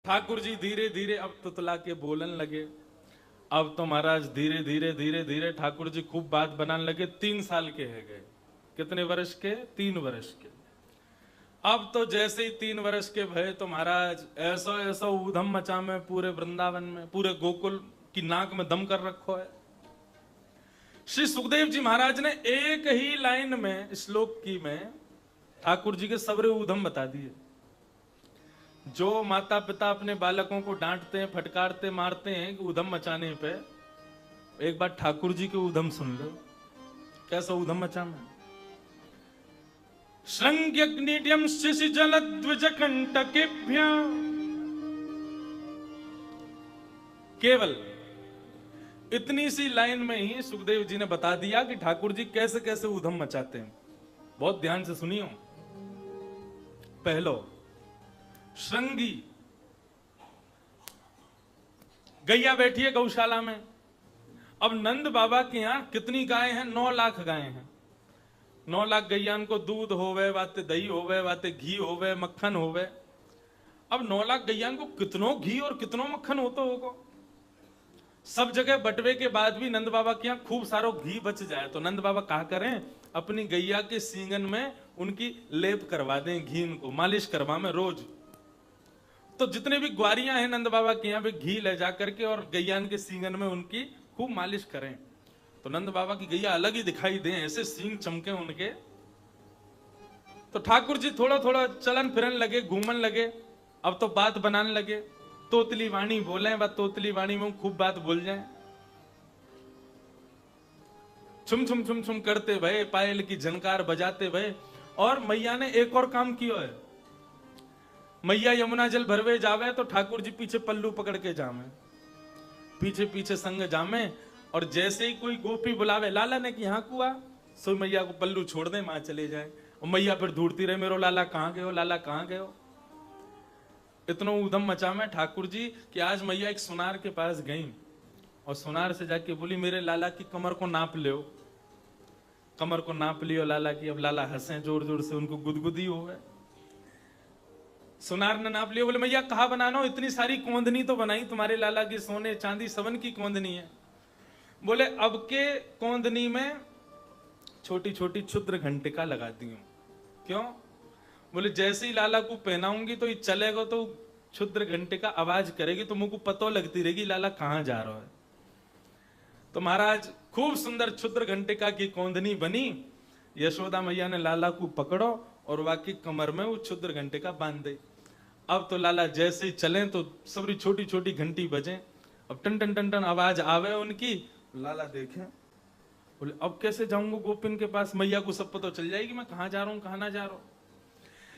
ठाकुर जी धीरे धीरे अब तुतला के बोलन लगे। अब तो महाराज धीरे धीरे धीरे धीरे ठाकुर जी खूब बात बनाने लगे। 3 साल के है गए। कितने वर्ष के? 3 वर्ष के। अब तो जैसे ही 3 वर्ष के भय तो महाराज ऐसा ऐसा ऊधम मचा में पूरे वृंदावन में, पूरे गोकुल की नाक में दम कर रखो है। श्री सुखदेव जी महाराज ने एक ही लाइन में श्लोक की में ठाकुर जी के सबरे ऊधम बता दिए। जो माता पिता अपने बालकों को डांटते हैं, फटकारते, मारते हैं ऊधम मचाने पे, एक बार ठाकुर जी के ऊधम सुन लो। कैसा ऊधम मचा में? श्रृंग्यग्निड्यम शिशि जलद्विज कंटकेभ्य। केवल इतनी सी लाइन में ही सुखदेव जी ने बता दिया कि ठाकुर जी कैसे कैसे ऊधम मचाते हैं। बहुत ध्यान से सुनियो। पहलो, श्रृंगी गैया बैठी है गौशाला में। अब नंद बाबा के यहां कितनी गायें हैं? 9 लाख गायें हैं। 9 लाख गैयान को दूध होवे, वाते दही होवे, वाते घी होवे, मक्खन होवे। अब 9 लाख गैयान को कितनों घी और कितनों मक्खन होता होगा। सब जगह बटवे के बाद भी नंद बाबा के यहाँ खूब सारो घी बच जाए तो नंद बाबा क्या करें? अपनी गैया के सींगन में उनकी लेप करवा दें, घी को मालिश करवा में रोज। तो जितने भी ग्वारियां हैं नंद बाबा के यहाँ पे घी ले जा करके और गैयान के सींगन में उनकी खूब मालिश करें तो नंद बाबा की गैया अलग ही दिखाई दे, ऐसे सींग चमके उनके। तो ठाकुर जी थोड़ा थोड़ा चलन फिरन लगे, घूमन लगे। अब तो बात बनाने लगे। तोतली वाणी बोले, बात तोतली वाणी में खूब बात बोल जाए। छुम छुम छुम छुम करते भय, पायल की झनकार बजाते भय। और मैया ने एक और काम किया है। मैया यमुना जल भरवे जावे तो ठाकुर जी पीछे पल्लू पकड़ के जामे, पीछे पीछे संग जामे। और जैसे ही कोई गोपी बुलावे लाला ने कि यहाँ कुआ, सो मैया को पल्लू छोड़ दे, मां चले जाए। और मैया फिर ढूंढती रहे, मेरो लाला कहाँ गयो, लाला कहाँ गयो। इतना ऊधम मचा में ठाकुर जी कि आज मैया एक सुनार के पास गई और सुनार से जाके बोली, मेरे लाला की कमर को नाप लियो। कमर को नाप लियो लाला की। अब लाला हंसे जोर जोर से, उनको गुदगुदी हो गए। सुनार ने नाप लिया। बोले मैया कहा बनाना? इतनी सारी कोंदनी तो बनाई तुम्हारे लाला की, सोने चांदी सवन की कोंदनी है। बोले अब के कोंदनी में छोटी छोटी क्षुद्र घंटिका लगाती हूं। क्यों? बोले जैसे ही लाला को पहनाऊंगी तो ये चलेगा तो क्षुद्र घंटिका आवाज करेगी तो मुझको पतो लगती रहेगी लाला कहां जा रहा है। तो महाराज खूब सुंदर क्षुद्र घंटिका की कोंदनी बनी। यशोदा मैया ने लाला को पकड़ो और वाकी कमर में वो क्षुद्र घंटिका बांध दे। अब तो लाला जैसे ही चले तो सबरी छोटी छोटी घंटी बजे। अब टन टन टन टन आवाज आवे उनकी। लाला देखे, बोले अब कैसे जाऊंगा गोपिन के पास? मैया को सब पता चल जाएगी मैं कहां जा रहा हूं, कहां ना जा रहा हूं।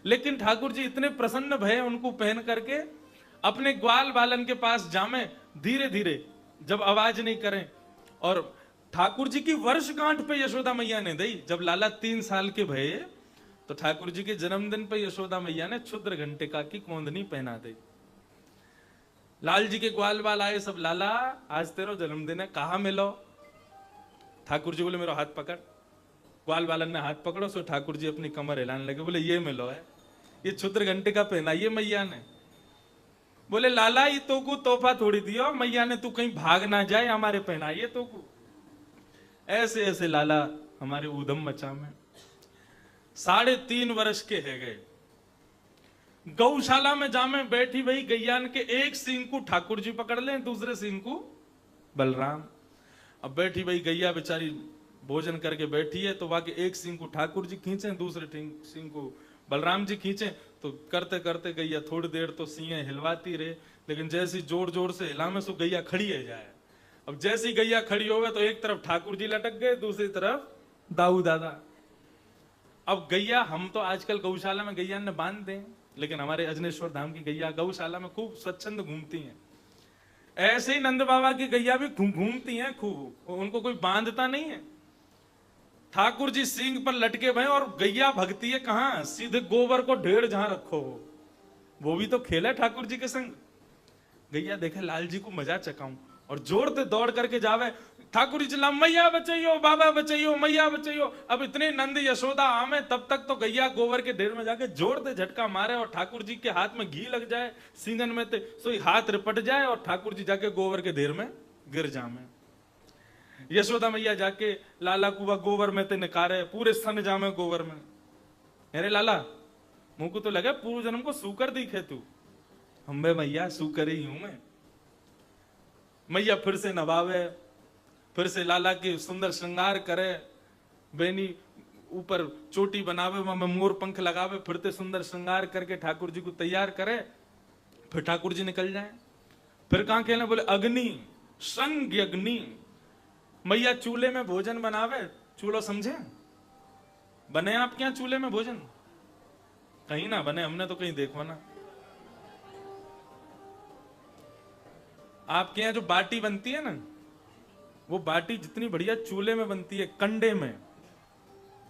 लेकिन ठाकुर जी इतने प्रसन्न भय उनको पहन करके अपने ग्वाल बालन के पास जामे, धीरे धीरे, जब आवाज नहीं करें। और ठाकुर जी की वर्षगांठ पे यशोदा मैया ने दी। जब लाला 3 साल के भये तो ठाकुर जी के जन्मदिन पे यशोदा मैया ने क्षुद्र घंटिका की कोंदनी पहना दी। लाल जी के ग्वाल बाल आए सब, लाला आज तेरा जन्मदिन है, कहा मिलो? ठाकुर जी बोले मेरा हाथ पकड़। ग्वाल बालन ने हाथ पकड़ो, सो ठाकुर जी अपनी कमर हिलाने लगे। बोले ये मिलो है, ये क्षुद्र घंटिका पहना ये मैया ने। बोले लाला ये तो को तोहफा थोड़ी दियो, मैया ने तू कहीं भाग ना जाए, हमारे पहनाइए तो को। ऐसे ऐसे लाला हमारे ऊधम मचा में 3.5 वर्ष के है गए। गौशाला में जामे बैठी वही गैयान के एक सींग को ठाकुर जी पकड़ ले, दूसरे सींग को बलराम। अब बैठी वही गैया बेचारी भोजन करके बैठी है तो वाके एक सींग को ठाकुर जी खींचे, दूसरे सींग को बलराम जी खींचे। तो करते करते गैया थोड़ी देर तो सींगे हिलवाती रहे, लेकिन जैसी जोर जोर से हिलामे सो गैया खड़ी है जाए। अब जैसी गैया खड़ी हो गए तो एक तरफ ठाकुर जी लटक गए, दूसरी तरफ दाऊ दादा। अब गैया, हम तो आजकल गौशाला में गैया ने बांध दें, लेकिन हमारे अजनेश्वर धाम की गैया गौशाला में खूब स्वच्छंद घूमती हैं। ऐसे ही नंद बाबा की गैया भी घूमती हैं खूब, उनको कोई बांधता नहीं है। ठाकुर जी सींग पर लटके भय और गैया भगती है कहां? सीधे गोबर को ढेर जहां रखो हो। वो भी तो खेला ठाकुर जी के संग। गैया देखे लाल जी को मजा चकाऊं और जोर से दौड़ करके जावे, ठाकुर जी चिल्ला मैया बचाइयो, बाबा बचाइयो, मैया बचाइयो। अब इतने नंद यशोदा आमे, तब तक तो गैया गोबर के ढेर में जाके जोर दे झटका मारे और ठाकुर जी के हाथ में घी लग जाए सींगन में, सोई हाथ रिपट जाए और ठाकुर जी जाके गोबर के ढेर में गिर जामे। यशोदा मैया जाके लाला कुआ गोबर में ते निकारे, पूरे सन जामे गोबर में। अरे लाला, मुंह को तो लगे पूर्व जन्म को सूकर दिखे तू। हम मैया सूकर ही हूं मैं। मैया फिर से नवावे, फिर से लाला की सुंदर श्रृंगार करे, बेनी ऊपर चोटी बनावे, वहां मोर पंख लगावे, फिर से सुंदर श्रृंगार करके ठाकुर जी को तैयार करे, फिर ठाकुर जी निकल जाए। फिर कहां खेलने, बोले अग्नि, संग अग्नि। मैया चूल्हे में भोजन बनावे। चूल्हा समझे? बने आपके यहां चूल्हे में भोजन? कहीं ना बने, हमने तो कहीं देखो ना। आपके यहां जो बाटी बनती है ना, वो बाटी जितनी बढ़िया चूल्हे में बनती है, कंडे में,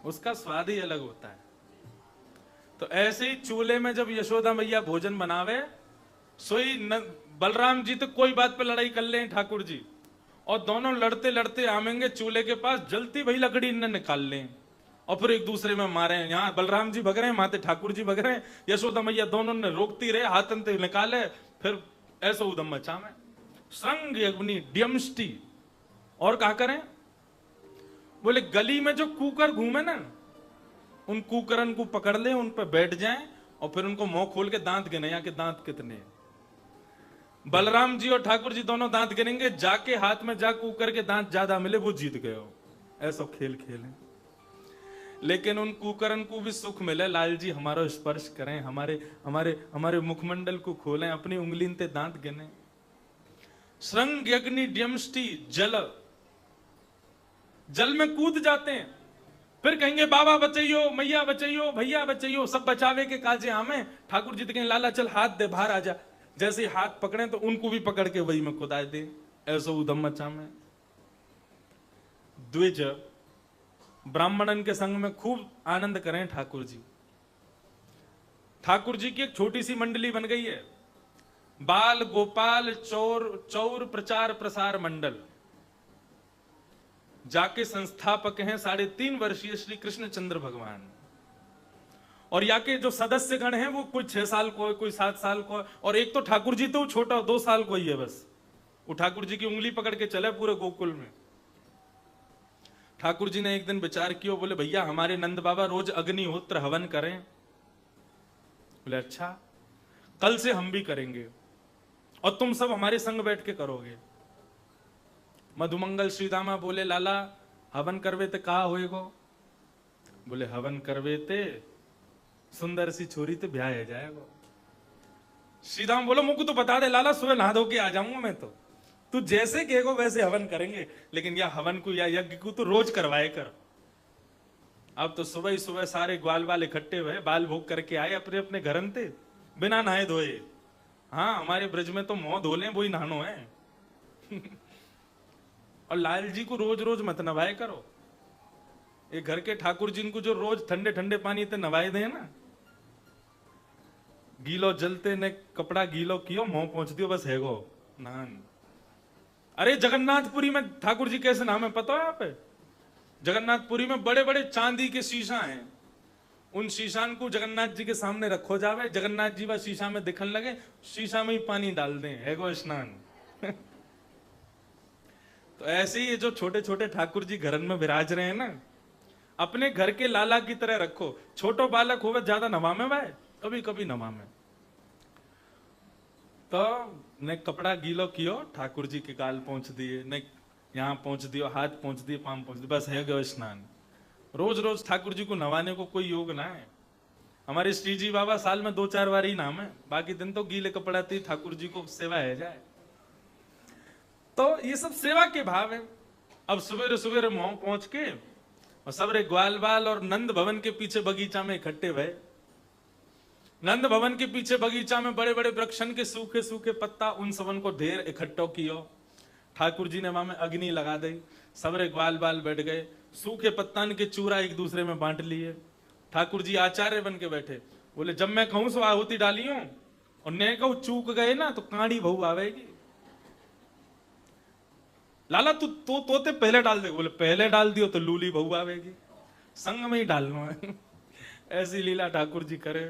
उसका स्वाद ही अलग होता है। तो ऐसे ही चूल्हे में जब यशोदा मैया भोजन बनावे, सोई बलराम जी तो कोई बात पे लड़ाई कर ले ठाकुर जी, और दोनों लड़ते लड़ते आवेंगे चूल्हे के पास, जलती वही लकड़ी इन्हें निकाल लें और फिर एक दूसरे में मारे। यहाँ बलराम जी भग रहे हैं, माते ठाकुर जी भग रहे हैं, यशोदा मैया दोनों ने रोकती रहे, हाथ अंत निकाले, फिर ऐसा उदम मचा में संग अग्नि डियमष्टि। और क्या करें? बोले गली में जो कुकर घूमे ना, उन कुकरन को पकड़ ले, उन पर बैठ जाएं और फिर उनको मुंह खोल के दांत गिने, यहाँ के दांत कितने। बलराम जी और ठाकुर जी दोनों दांत गिनेंगे, जाके हाथ में जा कुकर के दांत ज्यादा मिले वो जीत गए हो। ऐसा खेल खेलें। लेकिन उन कुकरन को भी सुख मिले, लाल जी हमारा स्पर्श करें, हमारे हमारे हमारे मुखमंडल को खोलें, अपनी उंगली ते दांत गिने। श्रृंग अग्नि डियमष्टि जल, जल में कूद जाते हैं, फिर कहेंगे बाबा बचाइयो, मैया बचाइयो, भैया बचाइयो, सब बचावे के काजे हमें। ठाकुर जी तो कहें लाला चल हाथ दे, बाहर आ जा। जैसे हाथ पकड़े तो उनको भी पकड़ के वही में खुदाए दे। ऐसा उदम मचा में। द्विज ब्राह्मणन के संग में खूब आनंद करें ठाकुर जी। ठाकुर जी की एक छोटी सी मंडली बन गई है, बाल गोपाल चौर प्रचार प्रसार मंडल। जाके संस्थापक हैं 3.5 वर्षीय श्री कृष्ण चंद्र भगवान, और यहाँ के जो सदस्य गण हैं वो कोई 6 साल को है, कोई 7 साल को है, और एक तो ठाकुर जी तो छोटा 2 साल को ही है बस। वो ठाकुर जी की उंगली पकड़ के चले पूरे गोकुल में। ठाकुर जी ने एक दिन विचार किया, बोले भैया हमारे नंद बाबा रोज अग्निहोत्र हवन करें। बोले अच्छा, कल से हम भी करेंगे और तुम सब हमारे संग बैठ के करोगे। मधुमंगल श्रीदामा बोले लाला हवन करवे ते कहा होएगो? बोले हवन करवे ते सुंदर सी छोरी ते ब्याह है जाएगा। श्रीदाम बोलो मुझको तो बता दे लाला, सुबह नहा धो के आ जाऊंगा मैं, तो तू जैसे कहेगो वैसे हवन करेंगे, लेकिन या हवन को या यज्ञ को तो रोज करवाए कर। अब तो सुबह ही सुबह सारे ग्वाल बाल इकट्ठे हुए, बाल भोग करके आए अपने अपने घरन थे, बिना नहाए धोए। हाँ हमारे ब्रज में तो मुंह धो लें वही नहानो है। और लाल जी को रोज रोज मत नवाए करो। ये घर के ठाकुर जी को जो रोज ठंडे ठंडे पानी ते नवाए दे ना, गीलो जलते ने कपड़ा गीलो कियो, मुंह पहुंच दियो बस है गो नान। अरे जगन्नाथपुरी में ठाकुर जी कैसे नाम है पता है आप? जगन्नाथपुरी में बड़े बड़े चांदी के शीशा हैं, उन शीशान को जगन्नाथ जी के सामने रखो जावे, जगन्नाथ जी वह शीशा में दिखने लगे, शीशा में ही पानी डाल दें, है गो स्नान। तो ऐसे ही जो छोटे छोटे ठाकुर जी घरन में विराज रहे हैं ना, अपने घर के लाला की तरह रखो। छोटो बालक होवे ज्यादा नवामे भाई, कभी कभी नवामे। तो ने कपड़ा गीलो कियो, ठाकुर जी के गाल पहुंच दिए, ने यहाँ पहुंच दियो, हाथ पहुंच दिए, पाम पहुंच दिए, बस है गयो स्नान। रोज रोज ठाकुर जी को नवाने को कोई योग ना है। हमारे श्री जी बाबा साल में 2-4 बार ही नाम है, बाकी दिन तो गीले कपड़ा थी ठाकुर जी को सेवा है जाए। तो ये सब सेवा के भाव है। अब सवेरे सवेरे मुंह पहुंच के और सबरे ग्वाल बाल और नंद भवन के पीछे बगीचा में इकट्ठे हुए। नंद भवन के पीछे बगीचा में बड़े बड़े वृक्षन के सूखे सूखे पत्ता, उन सबन को ढेर इकट्ठो कियो। ठाकुर जी ने वहां में अग्नि लगा दी, सबरे ग्वाल बाल बैठ गए, सूखे पत्तन के चूरा एक दूसरे में बांट लिए। ठाकुर जी आचार्य बन के बैठे, बोले जब मैं कहूं सो आहुति डालियो, और ने कहूं चूक गए ना तो कांडी बहु आवेगी। लाला तू तो तोते पहले डाल दे। बोले पहले डाल दियो तो लूली बहू आवेगी, संग में ही डालना है। ऐसी लीला ठाकुर जी करे।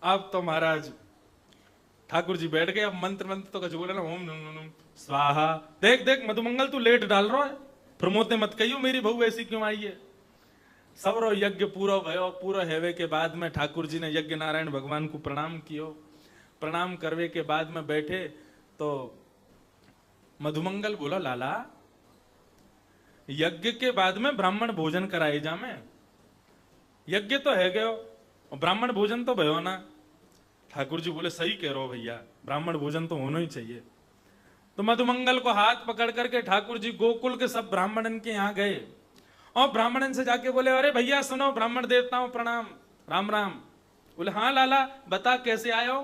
अब तो महाराज ठाकुर जी बैठ गए। अब मंत्र मंत्र तो कुछ बोले ना, ओम नम नम स्वाहा। देख देख मधुमंगल तू लेट डाल रहा है, प्रमोते मत कहियो मेरी बहू ऐसी क्यों आई है। सबरो यज्ञ पूरा भयो। पूरा हेवे के बाद में ठाकुर जी ने यज्ञ नारायण भगवान को प्रणाम कियो। प्रणाम करवे के बाद में बैठे तो मधुमंगल बोला, लाला यज्ञ के बाद में ब्राह्मण भोजन कराए जा। में यज्ञ तो है गयो और ब्राह्मण भोजन तो भयो ना। ठाकुर जी बोले सही कह रहे हो भैया, ब्राह्मण भोजन तो होना ही चाहिए। तो मधुमंगल को हाथ पकड़ करके ठाकुर जी गोकुल के सब ब्राह्मणन के यहाँ गए और ब्राह्मणन से जाके बोले, अरे भैया सुनो, ब्राह्मण देवताओं प्रणाम, राम राम। बोले हाँ लाला बता कैसे आयो।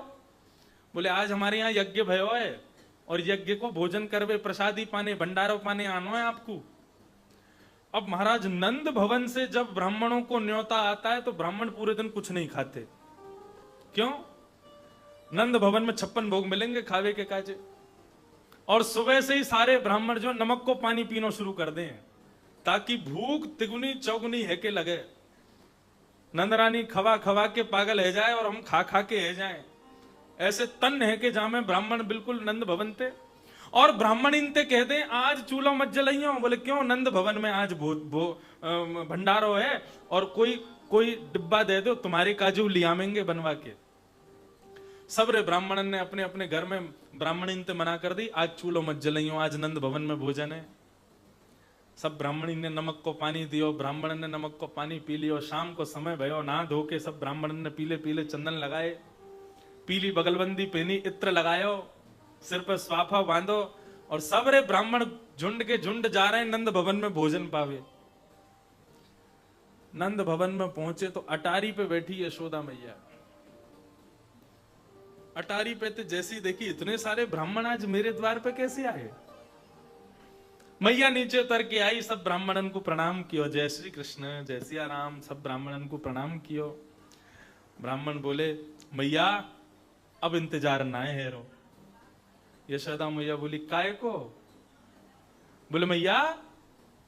बोले आज हमारे यहाँ यज्ञ भयो है और यज्ञ को भोजन करवे, प्रसादी पाने, भंडारो पाने आनो है आपको। अब महाराज नंद भवन से जब ब्राह्मणों को न्योता आता है तो ब्राह्मण पूरे दिन कुछ नहीं खाते। क्यों? नंद भवन में 56 भोग मिलेंगे खावे के काजे। और सुबह से ही सारे ब्राह्मण जो नमक को पानी पीना शुरू कर दें ताकि भूख तिगुनी चौगुनी है के लगे। नंदरानी खवा खवा के पागल है जाए और हम खा खा के है जाए। ऐसे तन है के जामे ब्राह्मण बिल्कुल नंद भवन थे। और ब्राह्मण इनते कहते हैं आज चूल्हा मत जलाइयो। बोले क्यों? नंद भवन में आज भंडारो है और कोई डिब्बा दे दो, तुम्हारे काजू लियामेंगे बनवा के। सबरे ब्राह्मणन ने अपने अपने घर में ब्राह्मण इनते मना कर दी, आज चूल्हो मत जलाइयो, आज नंद भवन में भोजन है। सब ब्राह्मणी ने नमक को पानी दियो, ब्राह्मण ने नमक को पानी पी लियो। शाम को समय भयो, नहा धो के सब ब्राह्मण ने पीले पीले चंदन लगाए, पीली बगलबंदी पहनी, इत्र लगायो, सिर पर स्वाफा बांधो और सबरे ब्राह्मण झुंड के झुंड जा रहे हैं नंद भवन में भोजन पावे। नंद भवन में पहुंचे तो अटारी पे बैठी यशोदा मैया। अटारी पे तो जैसी देखी, इतने सारे ब्राह्मण आज मेरे द्वार पे कैसे आए। मैया नीचे उतर के आई, सब ब्राह्मणन को प्रणाम कियो, जय श्री कृष्ण, जय सिया राम, सब ब्राह्मणन को प्रणाम कियो। ब्राह्मण बोले, मैया अब इंतजार ना है रो। यशोदा मैया बोली, काय को? बोले मैया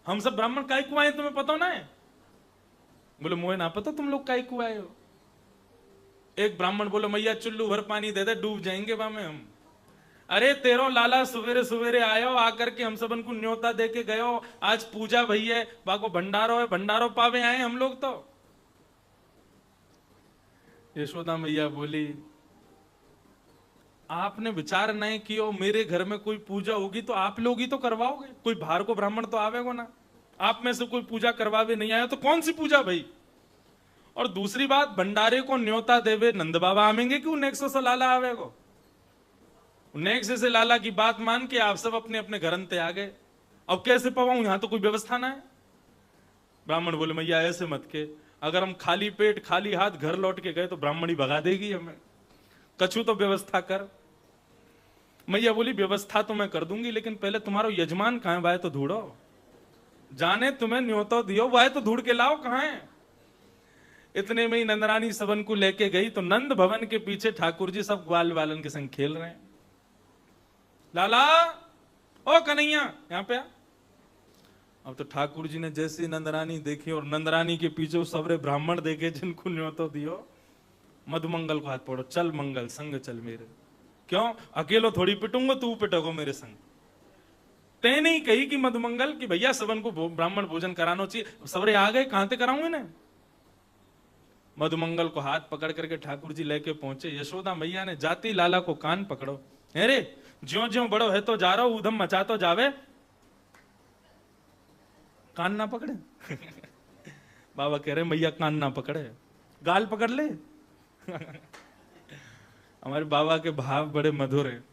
हम सब ब्राह्मण काय को आए तुम्हें पता ना है? बोले मुझे ना पता तुम लोग काय को आए हो। एक ब्राह्मण बोले, मैया चुल्लू भर पानी दे दे, डूब जाएंगे बामे हम। अरे तेरो लाला सवेरे सवेरे आयो, आकर के हम सबन को न्योता दे के गयो, आज पूजा भई है, बाको भंडारो है, भंडारो पावे आए हम लोग तो। यशोदा मैया बोली, आपने विचार नहीं किया, मेरे घर में कोई पूजा होगी तो आप लोग ही तो करवाओगे, कोई बाहर को ब्राह्मण तो आवेगो ना। आप में से कोई पूजा करवावे नहीं आया तो कौन सी पूजा भाई। और दूसरी बात, भंडारे को न्योता देवे नंद बाबा आवेंगे क्यों, नेक्सो से लाला आवेगो। नेक्स्ट से लाला की बात मान के आप सब अपने अपने घर अंते आ गए। अब कैसे पवाऊं, यहां तो कोई व्यवस्था ना है। ब्राह्मण बोले, मैया ऐसे मत के, अगर हम खाली पेट खाली हाथ घर लौट के गए तो ब्राह्मणी भगा देगी हमें, कछु तो व्यवस्था कर। मैया बोली, व्यवस्था तो मैं कर दूंगी, लेकिन पहले तुम्हारा यजमान कहां है, वह तो ढूंढो। जाने तुम्हें न्योता दियो, वह तो ढूंढ के लाओ कहां है। इतने में ही नंदरानी सबन को लेके गई तो नंद भवन के पीछे ठाकुर जी सब ग्वाल वालन के संग खेल रहे हैं। लाला ओ कन्हैया यहां पे आ। अब तो ठाकुर जी ने जैसे नंदरानी देखी और नंदरानी के पीछे सबरे ब्राह्मण देखे जिनको न्योता दियो, मधुमंगल को हाथ पकड़ो, चल मंगल संग चल मेरे। क्यों? अकेलो थोड़ी पिटूंगा, तू पिटोगो मेरे संग। ते नहीं कही कि मधुमंगल कि भैया सबन को ब्राह्मण भोजन कराना चाहिए, सबरे आ गए, कहां ते कराऊंगे ना। मधुमंगल को हाथ पकड़ करके ठाकुर जी लेके पहुंचे। यशोदा मैया ने जाती लाला को कान पकड़ो, अरे ज्यो ज्यो बड़ो है तो जा रहा हूं, उधम मचा तो जावे, कान ना पकड़े। बाबा कह रहे मैया कान ना पकड़े, गाल पकड़ ले। हमारे बाबा के भाव बड़े मधुर है।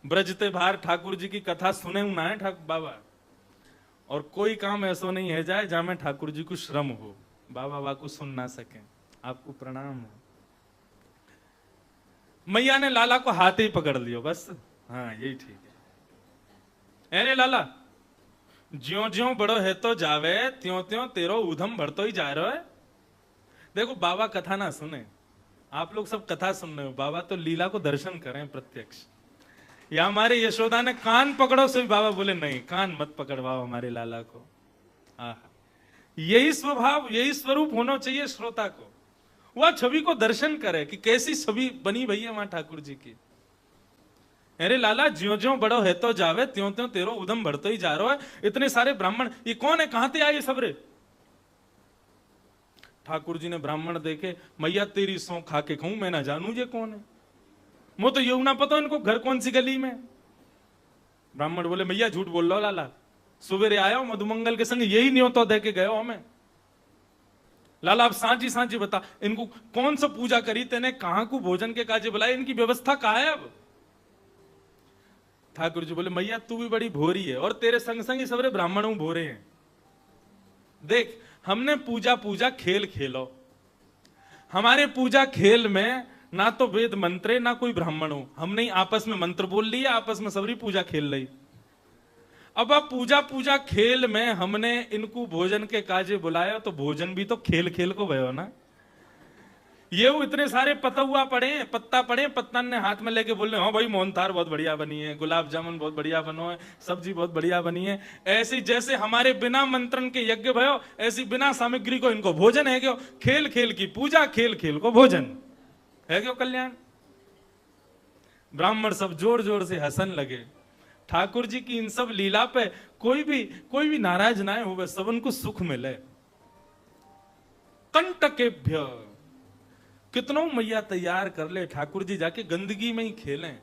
ब्रजते बाहर ठाकुर जी की कथा सुने ना है ठाकुर बाबा, और कोई काम ऐसा नहीं है जाए जहां में ठाकुर जी को श्रम हो, बाबा वाकू सुन ना सके। आपको प्रणाम है। मैया ने लाला को हाथ ही पकड़ लियो बस, हाँ यही ठीक है। अरे लाला ज्यो ज्यो बड़ो है तो जावे, त्यों त्यों तेरो उधम बढ़तो ही जा रहा है। देखो बाबा कथा ना सुने, आप लोग सब कथा सुन रहे हो, बाबा तो लीला को दर्शन करें प्रत्यक्ष। या हमारे यशोदा ने कान पकड़ो से भी बाबा बोले नहीं, कान मत पकड़वाओ हमारे लाला को। यही स्वभाव, यही स्वरूप होना चाहिए श्रोता को। वह छवि को दर्शन करे कि कैसी छवि बनी भैया वहां ठाकुर जी की। अरे लाला, ज्यो ज्यो बड़ो है तो जावे, त्यों त्यों तेरो उदम बढ़तो ही जा रहा है। इतने सारे ब्राह्मण, ये कौन है, कहां से आए सबरे? ठाकुर जी ने ब्राह्मण देखे, मैया तेरी सौ खा के कहूं मैं ना जानू ये कौन है, वो तो यूं ना पता इनको घर कौन सी गली में। ब्राह्मण बोले मैया झूठ बोल लो लाला, सुबेरे आया हो मधुमंगल के संग, यही न्योता दे के गए हो हमें। लाला अब सांची सांची बता, इनको कौन सा पूजा करी तेने, कहां को भोजन के काजे बुलाए, इनकी व्यवस्था कहां है अब? ठाकुर जी बोले मैया तू भी बड़ी भोरी है और तेरे संग संग ही सबरे ब्राह्मणों भोरे हैं। देख हमने पूजा पूजा खेल खेलो, हमारे पूजा खेल में ना तो वेद मंत्रे ना कोई ब्राह्मण हो, हमने ही आपस में मंत्र बोल लिया, आपस में सबरी पूजा खेल रही। अब आप पूजा पूजा खेल में हमने इनको भोजन के काजे बुलाया, तो भोजन भी तो खेल खेल को भयो ना। ये वो इतने सारे पतुआ पड़े, पत्ता पड़े, पत्ता ने हाथ में लेके बोल रहे हाँ भाई मोहनथार बहुत बढ़िया बनी है, गुलाब जामुन बहुत बढ़िया बनो है, सब्जी बहुत बढ़िया बनी है। ऐसी जैसे हमारे बिना मंत्रण के यज्ञ भयो, ऐसी बिना सामग्री को इनको भोजन है क्यों? खेल खेल की पूजा, खेल खेल को भोजन है क्यों कल्याण? ब्राह्मण सब जोर जोर से हंसन लगे। ठाकुर जी की इन सब लीला पे कोई भी नाराज ना हो, सब उनको सुख मिले। कंटकेभ्य, कितनों मैया तैयार कर ले, ठाकुर जी जाके गंदगी में ही खेलें।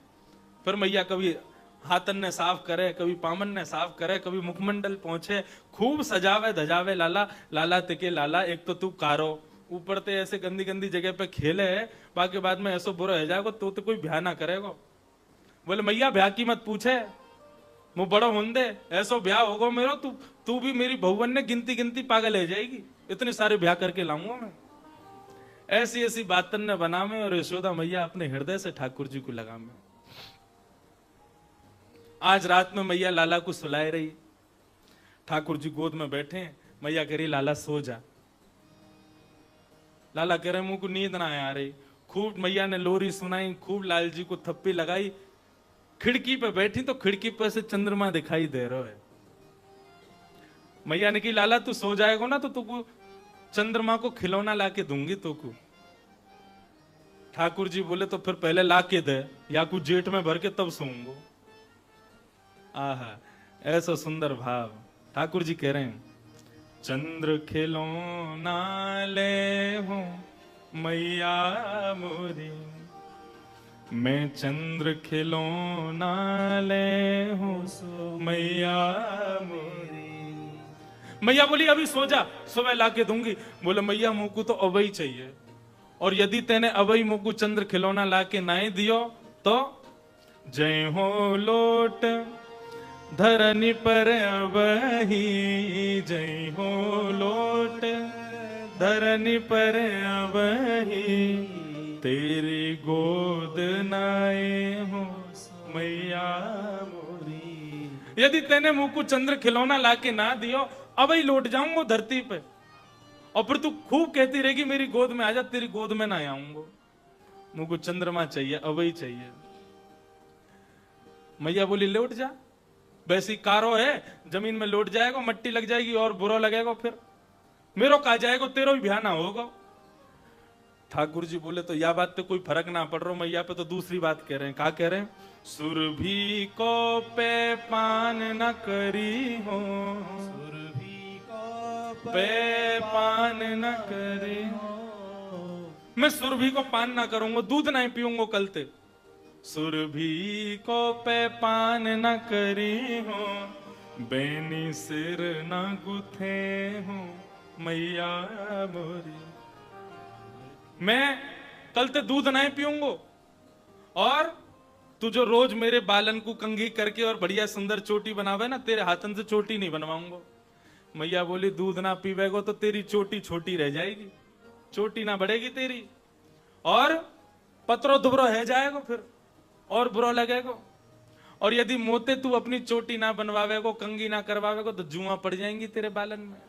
फिर मैया कभी हाथन ने साफ करे, कभी पामन ने साफ करे, कभी मुखमंडल पहुंचे, खूब सजावे धजावे लाला। लाला तिके लाला, एक तो तू कारो, ऊपर ते ऐसे गंदी गंदी जगह पे खेले, बाकी बाद में ऐसो बुरा हो जाएगा तो कोई ब्याह ना करेगा। बोले मैया ब्याह की मत पूछे, वो बड़ो होंदे ऐसो ब्याह होगा मेरा, तू भी मेरी बहुवन ने गिनती गिनती पागल हो जाएगी, इतने सारे ब्याह करके लाऊंगा मैं। ऐसी ऐसी बातन ने बना में, और यशोदा मैया अपने हृदय से ठाकुर जी को लगा में। आज रात में मैया लाला को सुलाए रही, ठाकुर जी गोद में बैठे, मैया कह रही लाला सो जा। लाला कह रहे मुंह को नींद ना आ रही। खूब मैया ने लोरी सुनाई, खूब लाल जी को थप्पी लगाई। खिड़की पे बैठी तो खिड़की पर से चंद्रमा दिखाई दे रहा है। मैया ने कही लाला तू सो जाएगा ना तो तुको चंद्रमा को खिलौना लाके दूंगी तुको। ठाकुर जी बोले तो फिर पहले लाके दे, या कुछ जेठ में भर के तब सोऊंगो। आहा, ऐसा सुंदर भाव। ठाकुर जी कह रहे हैं चंद्र खिलौना ले हो मैया मोरी, मैं चंद्र खिलौना ले हूं मैया मोरी। मैया बोली अभी सो जा, सुबह लाके दूंगी। बोले मैया मुंह को तो अवई चाहिए, और यदि तेने अवई मुंह को चंद्र खिलौना लाके नहीं दियो तो जय हो लोट धरनी पर अवही, जय हो लोट धरनी पर अवही, तेरी गोद नाए हो मैया मोरी। यदि तेने मुंह को चंद्र खिलौना लाके ना दियो, अब ही लौट जाऊंगा धरती पे, और फिर तू खूब कहती रहेगी मेरी गोद में आजा, तेरी गोद में ना आऊंगा। मुंह को चंद्रमा चाहिए, अब ही चाहिए। मैया बोली लौट जा, वैसी कारो है, जमीन में लौट जाएगा, मट्टी लग जाएगी और बुरा लगेगा, फिर मेरो कहा जाएगा, तेरा भी ब्याह ना होगा। ठाकुर जी बोले तो यह बात पे कोई फर्क ना पड़ रहा, मैया पे तो दूसरी बात कह रहे हैं। क्या कह रहे हैं? सुरभि को पे पान न करी हो, सुरभि को पे पान न करी हो, मैं सुरभि को पान ना करूंगा, दूध नहीं पीऊंगा कल ते। सुरभि को पे पान न करी हो, बेनी सिर न गुथे हो मैया मोरी। मैं कल ते दूध नहीं पीऊंगा, और तू जो रोज मेरे बालन को कंघी करके और बढ़िया सुंदर चोटी बनावे ना, तेरे हाथन से चोटी नहीं बनवाऊंगा। मैया बोली दूध ना पीवेगो तो तेरी चोटी छोटी रह जाएगी, चोटी ना बढ़ेगी तेरी, और पत्रो दुबरो है जाएगा, फिर और बुरा लगेगा। और यदि मोते तू अपनी चोटी ना बनवावेगो, कंघी ना करवावेगो, तो जुआ पड़ जाएंगी तेरे बालन में,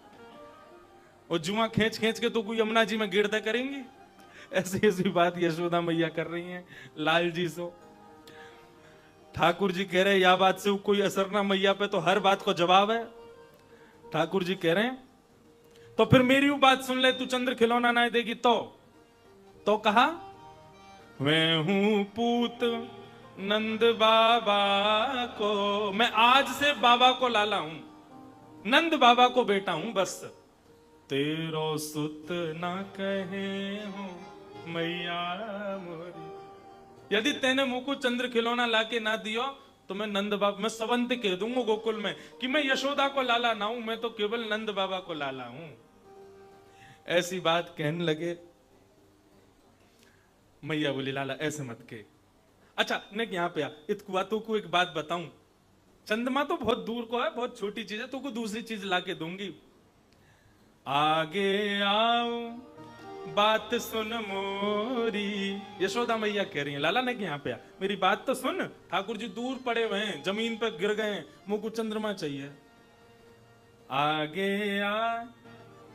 और जुआ खींच खींच के तो कोई यमुना जी में गिरते करेंगी। ऐसी ऐसी बात यशोदा मैया कर रही हैं लाल जी सो। ठाकुर जी कह रहे या बात से कोई असर ना मैया पे, तो हर बात को जवाब है। ठाकुर जी कह रहे हैं तो फिर मेरी वो बात सुन ले, तू चंद्र खिलौना ना देगी तो कहा मैं हूं पूत नंद बाबा को, मैं आज से बाबा को लाला हूं, नंद बाबा को बेटा हूं, बस तेरो सुत ना कहे हूं मैया मोरी। यदि तेने मुंह को चंद्र खिलौना लाके ना दियो तो मैं नंद बाबा, मैं सवंत कह दूंगा गोकुल में कि मैं यशोदा को लाला ना हूं, मैं तो केवल नंद बाबा को लाला हूं। ऐसी बात कहने लगे। मैया बोली लाला ऐसे मत के। अच्छा ने यहाँ पे आ, इतकुआ तू को एक बात बताऊं, चंद्रमा तो बहुत दूर को है, बहुत छोटी चीज है, तू को दूसरी चीज लाके दूंगी। आगे आओ बात सुन मोरी, यशोदा मैया कह रही है लाला ने यहाँ पे आ, मेरी बात तो सुन, ठाकुर जी दूर पड़े हुए हैं, जमीन पर गिर गए हैं, मुंह को चंद्रमा चाहिए। आगे आ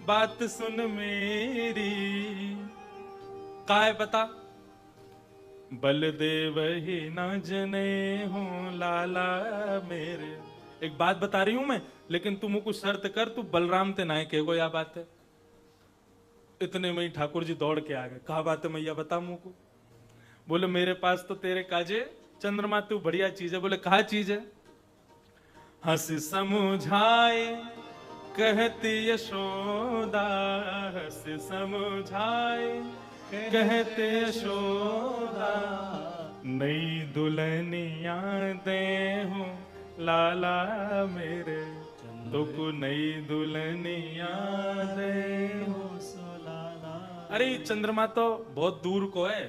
बात सुन मेरी, काय बता, बलदेव ही न जने हो लाला मेरे। एक बात बता रही हूं मैं, लेकिन तुम कुछ शर्त कर, तू बलराम ते नाय कहो या बात है। इतने में ही ठाकुर जी दौड़ के आ गए। कहा बात है मैया बता मुंह को। बोले मेरे पास तो तेरे काजे चंद्रमा तू बढ़िया चीज है। बोले कहा चीज है। हंस समझाए कहती यशोदा, हंस समझाए कहते यशोदा, नई दुल्हनिया दे हूं लाला मेरे, तो को नई दुल्हनिया दे हूं लाला। अरे चंद्रमा तो बहुत दूर को है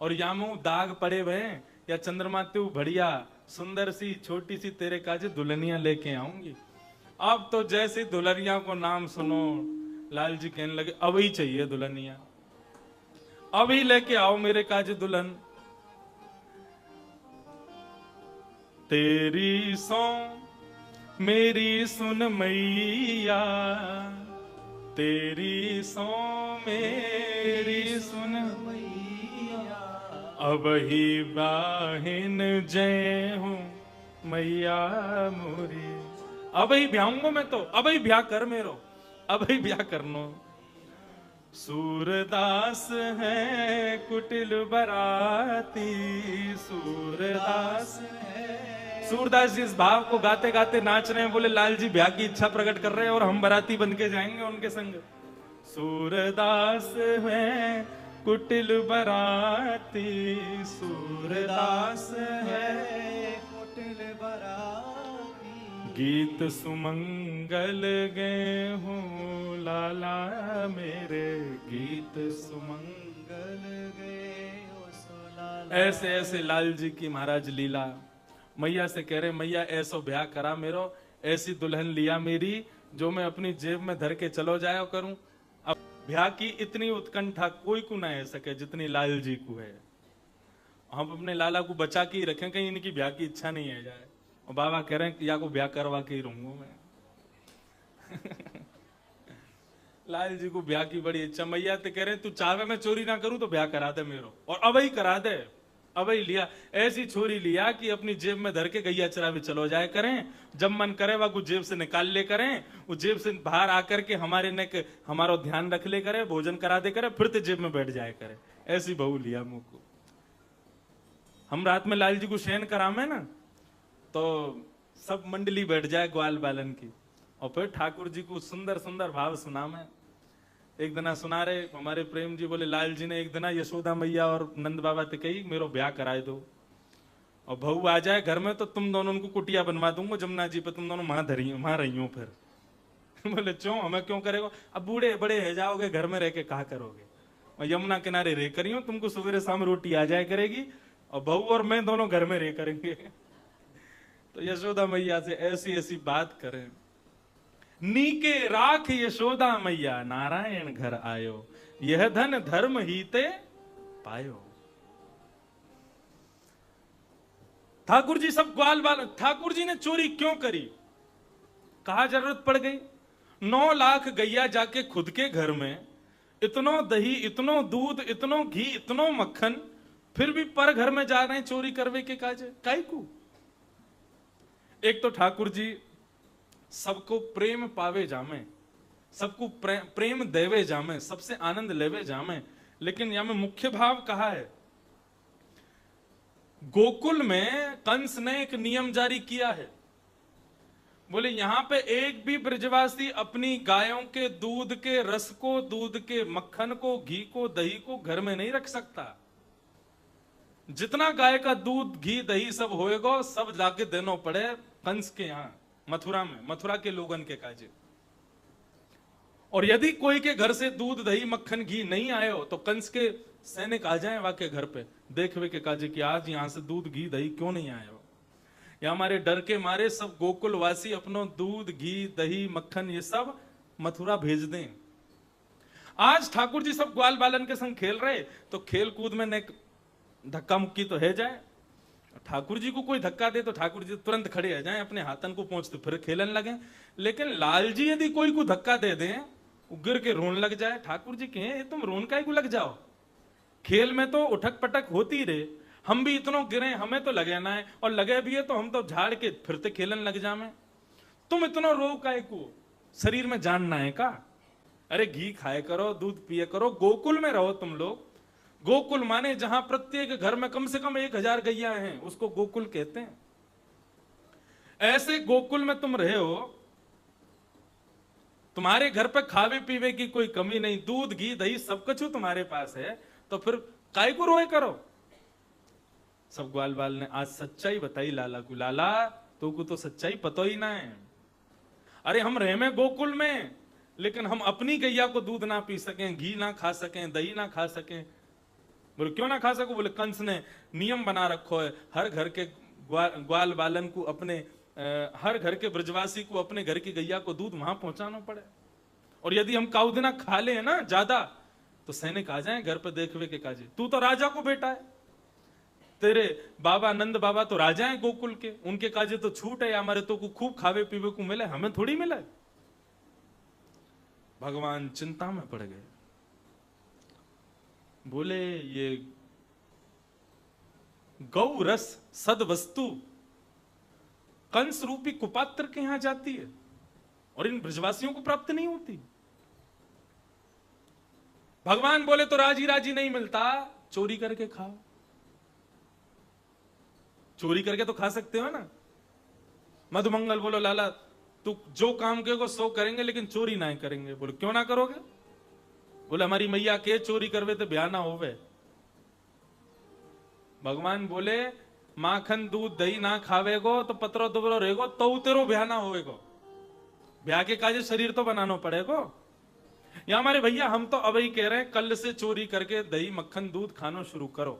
और यामू दाग पड़े हुए हैं, या चंद्रमा तू बढ़िया सुंदर सी छोटी सी तेरे काजे दुल्हनिया लेके आऊंगी। अब तो जैसे दुल्हनिया को नाम सुनो लाल जी कहने लगे अब ही चाहिए दुल्हनिया, अभी लेके आओ मेरे काज दुल्हन। तेरी सौ मेरी सुन मैया, तेरी सौ मेरी सुन मैया, अब ही बाहिन जय हूं मैया मोरी। अब ही ब्याहूंगा मैं तो, अब ही ब्याह कर मेरो, अब ही ब्याह करनो। सूरदास है कुटिल बराती, सूरदास है। सूरदास जी इस भाव को गाते गाते नाच रहे हैं। बोले लाल जी ब्याह की इच्छा प्रकट कर रहे हैं और हम बराती बन के जाएंगे उनके संग। सूरदास है कुटिल बराती, सूरदास है कुटिल बराती, गीत सुमंगल गए हूँ लाला मेरे, गीत सुमंगल गए हो लाला। ऐसे ऐसे लाल जी की महाराज लीला। मैया से कह रहे मैया ऐसो ब्याह करा मेरो, ऐसी दुल्हन लिया मेरी जो मैं अपनी जेब में धर के चलो जाया करूं। अब ब्याह की इतनी उत्कंठा कोई को ना है सके जितनी लाल जी को है। हम अपने लाला को बचा के ही रखें, कहीं इनकी ब्याह की इच्छा नहीं है जाए। और बाबा कह रहे हैं कि या को ब्याह करवा के ही रहूंगा मैं। लाल जी को ब्याह की बड़ी इच्छा। मैया तो कह रहे हैं तू चाहे मैं चोरी ना करूं तो ब्याह करा दे मेरो, और अब ही करा दे। अब ही लिया, ऐसी छोरी लिया कि अपनी जेब में धर के गैया चरा भी चलो जाए करें, जब मन करे वह कुछ जेब से निकाल ले करें, वो जेब से बाहर आकर के हमारे ने हमारा ध्यान रख ले करे, भोजन करा दे करे, फिर तो जेब में बैठ जाए करे। ऐसी बहू लिया मुंह को। हम रात में लाल जी को शयन करामे ना तो सब मंडली बैठ जाए ग्वाल बालन की, और फिर ठाकुर जी को सुंदर सुंदर भाव सुना मैं। एक दिना सुना रहे हमारे प्रेम जी, बोले लाल जी ने एक दिना यशोदा मैया और नंद बाबा से कही मेरो ब्याह कराए दो, और बहू आ जाए घर में तो तुम दोनों उनको कुटिया बनवा दूंगा जमुना जी पे, तुम दोनों वहां रही हो। फिर बोले क्यों, हमें क्यों करेगा, अब बूढ़े बड़े है जाओगे घर में रह के कहा करोगे, और यमुना किनारे रह करी हो, तुमको सवेरे शाम रोटी आ जाए करेगी, और बहू और मैं दोनों घर में रह करेंगे। तो यशोदा मैया से ऐसी ऐसी बात करें। नीके राख यशोदा मैया, नारायण घर आयो, यह धन धर्म हीते पायो। ठाकुर जी सब ग्वाल बाल। ठाकुर जी ने चोरी क्यों करी, कहा जरूरत पड़ गई। 9 लाख गैया जाके खुद के घर में, इतनो दही, इतनो दूध, इतनो घी, इतनो मक्खन, फिर भी पर घर में जा रहे हैं चोरी करवे के काजे। काई को एक तो ठाकुर जी सबको प्रेम पावे जामे, सबको प्रेम देवे जामे, सबसे आनंद लेवे जामे, लेकिन यहां में मुख्य भाव कहा है। गोकुल में कंस ने एक नियम जारी किया है, बोले यहां पे एक भी ब्रजवासी अपनी गायों के दूध के रस को, दूध के मक्खन को, घी को, दही को घर में नहीं रख सकता। जितना गाय का दूध, घी, दही सब होएगा सब जाके देना पड़े कंस के यहां, मथुरा में, मथुरा के लोगन के काजे। और यदि कोई के घर से दूध, दही, मक्खन, घी नहीं आए हो तो कंस के सैनिक आ जाए वहां के घर पे देखवे के काजे कि आज यहां से दूध, घी, दही क्यों नहीं आए हो। या हमारे डर के मारे सब गोकुलवासी अपनो दूध, घी, दही, मक्खन ये सब मथुरा भेज दें। आज ठाकुर जी सब ग्वाल बालन के संग खेल रहे, तो खेल कूद में धक्का मुक्की तो है जाए। ठाकुर जी को कोई धक्का दे तो ठाकुर जी तुरंत खड़े आ जाए, अपने हाथन को पहुंचते फिर खेलन लगे। लेकिन लाल जी यदि कोई को धक्का दे दें, गिर के रोन लग जाए, ठाकुर जी कहें तुम रोन काहे को लग जाओ, खेल में तो उठक पटक होती रहे, हम भी इतनो गिरे, हमें तो लगे ना है, और लगे भी है तो हम तो झाड़ के फिरते खेलन लग जामे, तुम इतनो रो काहे को, शरीर में जान ना है का। अरे घी खाए करो, दूध पिए करो, गोकुल में रहो तुम लोग। गोकुल माने जहां प्रत्येक घर में कम से कम 1000 गैया हैं, उसको गोकुल कहते हैं। ऐसे गोकुल में तुम रहे हो, तुम्हारे घर पे खावे पीवे की कोई कमी नहीं, दूध, घी, दही सब कुछ तुम्हारे पास है, तो फिर काय को रोए करो। सब ग्वाल बाल ने आज सच्चाई बताई लाला को, लाला तो को तो सच्चाई पता ही ना है। अरे हम रहे में गोकुल में, लेकिन हम अपनी गैया को दूध ना पी सकें, घी ना खा सकें, दही ना खा सकें। बोले क्यों ना खा सको, बोले कंस ने नियम बना रखो है, हर घर के ग्वाल बालन को, अपने हर घर के ब्रजवासी को अपने घर की गैया को दूध वहां पहुंचाना पड़े, और यदि हम काउदिना खा ले ना ज्यादा तो सैनिक आ जाए घर पे देखवे के काजे। तू तो राजा को बेटा है, तेरे बाबा नंद बाबा तो राजा है गोकुल के, उनके काजे तो छूट है, हमारे तो को खूब खावे पीवे को मिले, हमें थोड़ी मिला। भगवान चिंता में पड़ गए, बोले ये गौ रस सद वस्तु कंस रूपी कुपात्र के यहां जाती है और इन ब्रजवासियों को प्राप्त नहीं होती। भगवान बोले तो राजी राजी नहीं मिलता, चोरी करके खाओ। चोरी करके तो खा सकते हो ना। मधुमंगल बोलो लाला तू जो काम करेगा सो करेंगे, लेकिन चोरी ना करेंगे। बोले क्यों ना करोगे, बोले हमारी मैया के चोरी करवे तो ब्याह ना होवे। भगवान बोले माखन दूध दही ना खावेगो तो पतरो दुबरो रहेगो तो तेरो ब्याह ना होवेगो, ब्याह के काजे शरीर तो बनाना पड़ेगो। या हमारे भैया हम तो अब ही कह रहे हैं कल से चोरी करके दही मक्खन दूध खाना शुरू करो।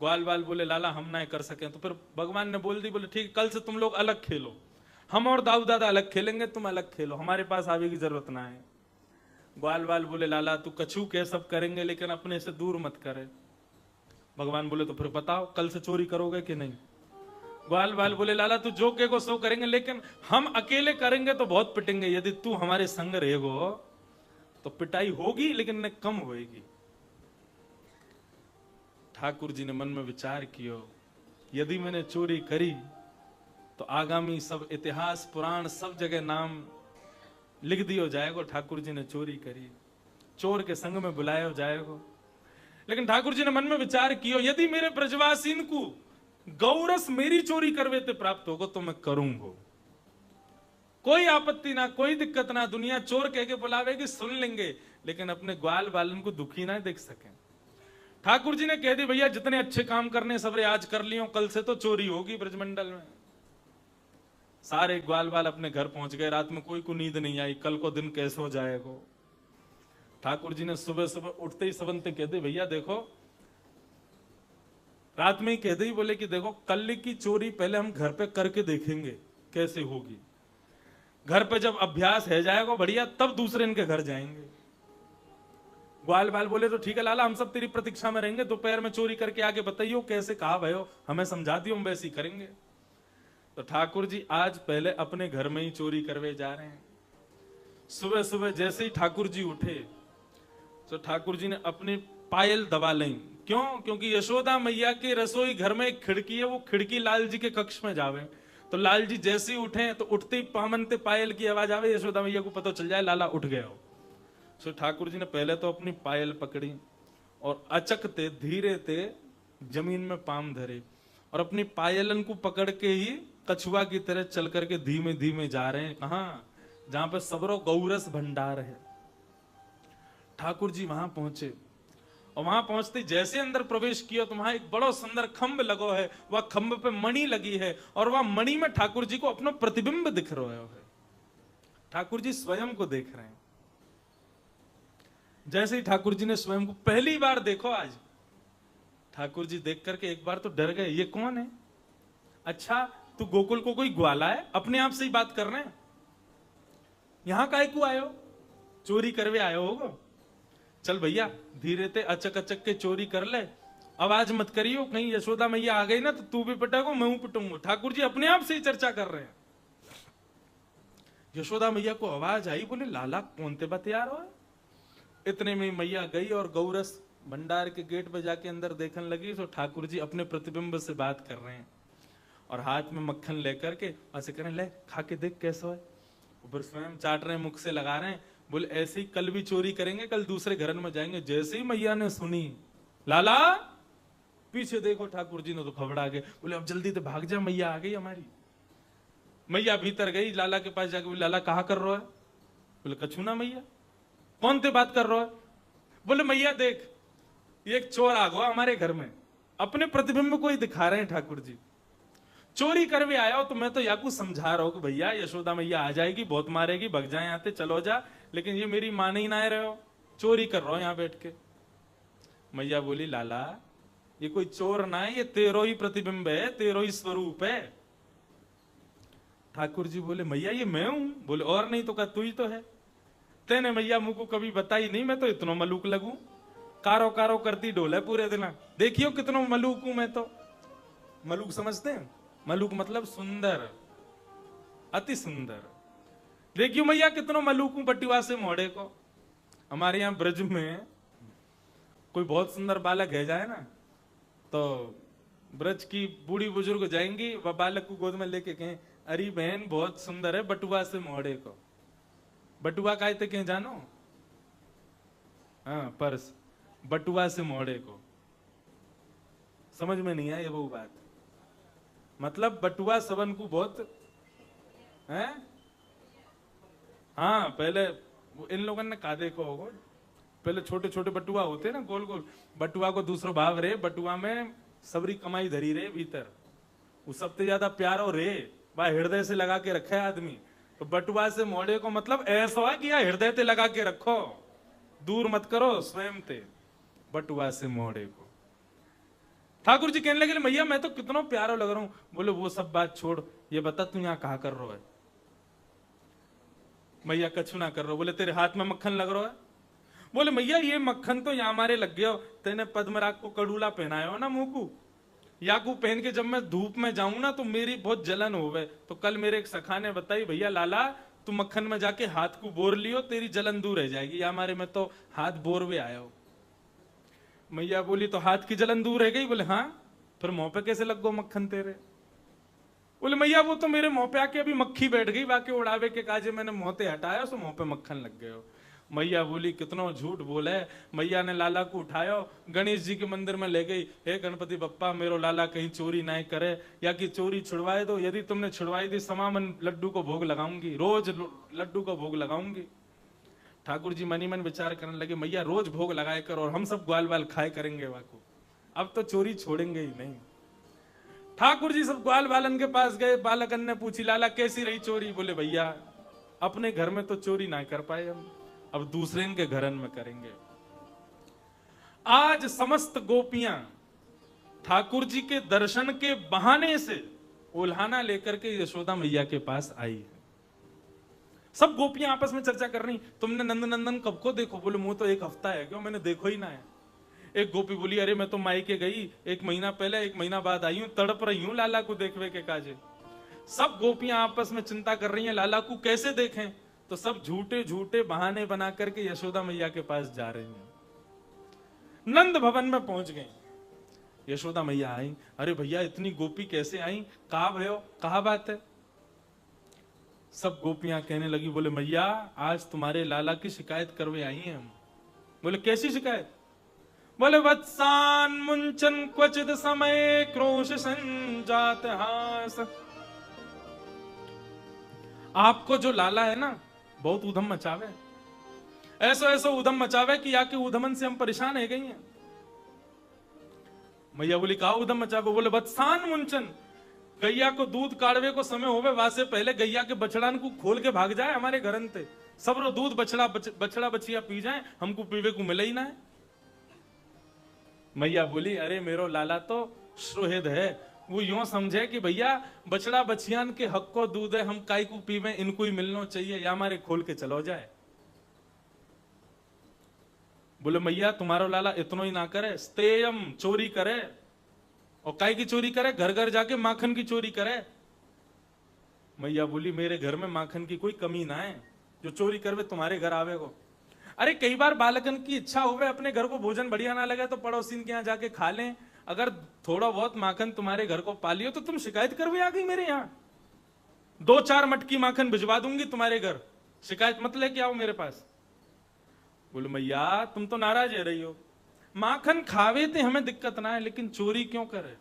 ग्वाल बाल बोले लाला हम ना कर सके, तो फिर भगवान ने बोल दी, बोले ठीक कल से तुम लोग अलग खेलो, हम और दाऊ दादा अलग खेलेंगे, तुम अलग खेलो, हमारे पास आवे की जरूरत ना है। ग्वाल बाल बोले लाला तू कछू के सब करेंगे लेकिन अपने से दूर मत करे। भगवान बोले तो फिर बताओ कल से चोरी करोगे कि नहीं। ग्वाल बाल बोले लाला तू जो के को सो करेंगे, लेकिन हम अकेले करेंगे तो बहुत पिटेंगे, यदि तू हमारे संग रहेगो तो पिटाई होगी लेकिन कम होएगी। ठाकुर जी ने मन में विचार किया, यदि मैंने चोरी करी तो आगामी सब इतिहास पुराण सब जगह नाम लिख दियो जाएगा ठाकुर जी ने चोरी करी, चोर के संग में बुलाया जाएगा। लेकिन ठाकुर जी ने मन में विचार किया, यदि मेरे ब्रजवासीन को गौरस मेरी चोरी करवे ते प्राप्त होगा तो मैं करूंगा, कोई आपत्ति ना, कोई दिक्कत ना, दुनिया चोर कह के बुलावेगी सुन लेंगे, लेकिन अपने ग्वाल बालन को दुखी ना देख सके। ठाकुर जी ने कह दी भैया जितने अच्छे काम करने सबरे आज कर लियो, कल से तो चोरी होगी ब्रजमंडल में। सारे ग्वाल बाल अपने घर पहुंच गए, रात में कोई को नींद नहीं आई, कल को दिन कैसे हो जाएगा। ठाकुर जी ने सुबह सुबह उठते ही सबंते कह दे भैया देखो, रात में ही कह दे, बोले कि देखो कल की चोरी पहले हम घर पे करके देखेंगे कैसे होगी, घर पे जब अभ्यास है जाएगा बढ़िया तब दूसरे इनके घर जाएंगे। ग्वाल बाल बोले तो ठीक है लाला हम सब तेरी प्रतीक्षा में रहेंगे, दोपहर में चोरी करके आगे बताइयो कैसे कहा भयो, हमें समझा दियो हम वैसे ही करेंगे। तो ठाकुर जी आज पहले अपने घर में ही चोरी करवे जा रहे हैं। सुबह सुबह जैसे ही ठाकुर जी उठे तो ठाकुर जी ने अपनी पायल दबा ली। क्यों? क्योंकि यशोदा मैया के रसोई घर में एक खिड़की है, वो खिड़की लाल जी के कक्ष में जावे, तो लाल जी जैसे ही उठे तो उठते ही पामनते पायल की आवाज आवे, यशोदा मैया को पता चल जाए लाला उठ गया हो। सो ठाकुर जी ने पहले तो अपनी पायल पकड़ी और अचकते धीरे ते जमीन में पाम धरे और अपनी पायलन को पकड़ के ही कछुआ की तरह चल करके धीमे धीमे जा रहे हैं। कहां? जहां पर सबरो गौरस भंडार है। ठाकुर जी वहां पहुंचे और वहां पहुंचते जैसे अंदर प्रवेश किया तो वहां एक बड़ा सुंदर खंभ लगो है, वह खंभ पे मणि लगी है और वह मणि में ठाकुर जी को अपना प्रतिबिंब दिख रहा है। ठाकुर जी स्वयं को देख रहे हैं। जैसे ही ठाकुर जी ने स्वयं को पहली बार देखो आज, ठाकुर जी देख करके एक बार तो डर गए, ये कौन है? अच्छा तू गोकुल को कोई ग्वाला है? अपने आप से ही बात कर रहे हैं। यहां काहे को आयो? चोरी करवे आयो होगा। चल भैया धीरे ते अचक अचक के चोरी कर ले, आवाज मत करियो, कहीं यशोदा मैया आ गई ना तो तू भी पिटेगो मैं पिटूंगा। ठाकुर जी अपने आप से ही चर्चा कर रहे हैं। यशोदा मैया को आवाज आई, बोले लाला कौन ते बतिया रहा है? इतने में मैया गई और गौरस भंडार के गेट पे जाके अंदर देखने लगी तो ठाकुर जी अपने प्रतिबिंब से बात कर रहे हैं और हाथ में मक्खन लेकर के ऐसे करें, ले खा के देख कैसा है। ऊपर स्वयं चाट रहे हैं, मुख से लगा रहे हैं। बोले ऐसे ही कल भी चोरी करेंगे, कल दूसरे घर में जाएंगे। जैसे ही मैया ने सुनी लाला पीछे देखो, ठाकुर जी ने तो घबरा गए। बोले अब जल्दी से भाग जा, मैया आ गई हमारी। मैया भीतर गई, लाला के पास जाके बोले लाला कहा कर रहा है? बोले कछु ना मैया। कौन से बात कर रहा है? बोले मैया देख ये एक चोर आ गया हमारे घर में, अपने प्रतिबिंब को ही दिखा रहे हैं ठाकुर जी। चोरी करवे आया हो तो मैं तो याकू समझा रहा हूं कि भैया यशोदा मैया आ जाएगी, बहुत मारेगी, भग जाए यहां से, चलो जा। लेकिन ये मेरी मान ही ना रहे हो, चोरी कर रहा हो यहां बैठ के। मैया बोली लाला ये कोई चोर ना है, ये तेरो ही प्रतिबिंब है, तेरो ही स्वरूप है। ठाकुर जी बोले मैया ये मैं हूं? बोले और नहीं तो क्या तू ही तो है। तेने मैया मुझ को कभी बताई नहीं, मैं तो इतना मलूक लगू, कारो कारो करती डोले पूरे दिन। देखियो कितना मलूक हूं मैं तो। मलूक समझते हैं? मलूक मतलब सुंदर, अति सुंदर। देखियो मैया कितना मलूक हूं बटुआ से मोड़े को। हमारे यहां ब्रज में कोई बहुत सुंदर बालक है जाए ना तो ब्रज की बूढ़ी बुजुर्ग जाएंगी, वह बालक को गोद में लेके कहें अरे बहन बहुत सुंदर है बटुआ से मोड़े को। बटुआ काहे थे कहीं जानो? हाँ पर्स, बटुआ से मोड़े को। समझ में नहीं आया वो बात। मतलब बटुआ सबन को बहुत है। हाँ पहले इन लोगों ने कहा देखो होगा, पहले छोटे छोटे बटुआ होते ना गोल गोल, बटुआ को दूसरा भाव रे, बटुआ में सबरी कमाई धरी रे भीतर, वो सबसे ज्यादा प्यारो रे, वह हृदय से लगा के रखे आदमी। तो बटुआ से मोड़े को मतलब ऐसा है कि हृदय से लगा के रखो, दूर मत करो स्वयं ते। बटुआ से मोड़े को ठाकुर जी कहने लगे मैया मैं तो कितना प्यारा लग रहा हूं। बोले वो सब बात छोड़, ये बता तू यहां कहा कर रहा है? मैया कछु ना कर रहा। बोले तेरे हाथ में मक्खन लग रहा है? बोले मैया ये मक्खन तो यहां हमारे लग गया, तेने पद्मराग को कड़ूला पहनाया हो ना मुंह को, या को पहन के जब मैं धूप में जाऊं ना तो मेरी बहुत जलन होवे। तो कल मेरे एक सखा ने बताई भैया लाला तू मक्खन में जाके हाथ को बोर लियो, तेरी जलन दूर रह जाएगी। या हमारे में तो हाथ बोरवे आया हो। मैया बोली तो हाथ की जलन दूर रह गई? बोले हाँ। फिर मुंह पे कैसे लग गो मक्खन तेरे? बोले मैया वो तो मेरे मुंह पे आके अभी मक्खी बैठ गई, बाकी उड़ावे के काजे मैंने मुंह पे हटाया तो मुंह पे मक्खन लग गए हो। मैया बोली कितना झूठ बोले। मैया ने लाला को उठायो, गणेश जी के मंदिर में ले गई। हे गणपति बप्पा मेरो लाला कहीं चोरी ना करे, या कि चोरी छुड़वाए दो, यदि तुमने छुड़वाई दी समामन लड्डू को भोग लगाऊंगी, रोज लड्डू को भोग लगाऊंगी। ठाकुर जी मनी मन विचार करने लगे मैया रोज भोग लगाए कर और हम सब ग्वाल बाल खाए करेंगे वाको, अब तो चोरी छोड़ेंगे ही नहीं। ठाकुर जी सब ग्वाल बालन के पास गए। बालकन ने पूछी लाला कैसी रही चोरी? बोले भैया अपने घर में तो चोरी ना कर पाए हम, अब दूसरे के घरन में करेंगे। आज समस्त गोपियां ठाकुर जी के दर्शन के बहाने से उल्हाना लेकर के यशोदा मैया के पास आई है। सब गोपियां आपस में चर्चा कर रही तुमने नंद नंदन कब को देखो? बोले मुंह तो एक हफ्ता है, क्यों मैंने देखो ही ना है। एक गोपी बोली अरे मैं तो मायके गई 1 महीना पहले, 1 महीना बाद आई हूं, तड़प रही हूं लाला को देखवे के काजे। सब गोपियां आपस में चिंता कर रही हैं लाला को कैसे देखें। तो सब झूठे झूठे बहाने बना करके यशोदा मैया के पास जा रही हैं। नंद भवन में पहुंच गई। यशोदा मैया आई, अरे भैया इतनी गोपी कैसे आई, कहा भयो, कहा बात है। सब गोपियां कहने लगी, बोले मैया आज तुम्हारे लाला की शिकायत करवे आई हैं हम। बोले कैसी शिकायत? बोले वत्सान मुंचन क्वचित समय क्रोश संजात हास। आपको जो लाला है ना बहुत उधम मचावे, ऐसा ऐसा उधम मचावे कि आके उधमन से हम परेशान है गई हैं। मैया बोली कहा उधम मचावे? बोले वत्सान मुंचन, गैया को दूध काढ़वे को समय होवे वासे पहले गैया के बछड़ान को खोल के भाग जाए हमारे घरन ते, सब रो दूध बछड़ा बछिया पी जाए, हमको पीवे को मिले ही ना है। मैया बोली अरे मेरो लाला तो सुहृद है, वो यूं समझे कि भैया बछड़ा बछियान के हक को दूध है, हम काई को पीवे, इनको ही मिलना चाहिए या हमारे खोल के चलो जाए। बोले मैया तुम्हारो लाला इतना ही ना करे, स्तेयम चोरी करे, और काय की चोरी करे? घर घर जाके माखन की चोरी करे। मैया बोली मेरे घर में माखन की कोई कमी ना है, जो चोरी करवे तुम्हारे घर आवे को। अरे कई बार बालकन की इच्छा होवे, अपने घर को भोजन बढ़िया ना लगे तो पड़ोसी के यहाँ जाके खा लें, अगर थोड़ा बहुत माखन तुम्हारे घर को पा लियो तो तुम शिकायत करवे आ गई मेरे यहाँ, 2-4 मटकी माखन भिजवा दूंगी तुम्हारे घर, शिकायत मत लेके आओ मेरे पास। बोले मैया तुम तो नाराज है रही हो, माखन खावे थे हमें दिक्कत ना है, लेकिन चोरी क्यों करे?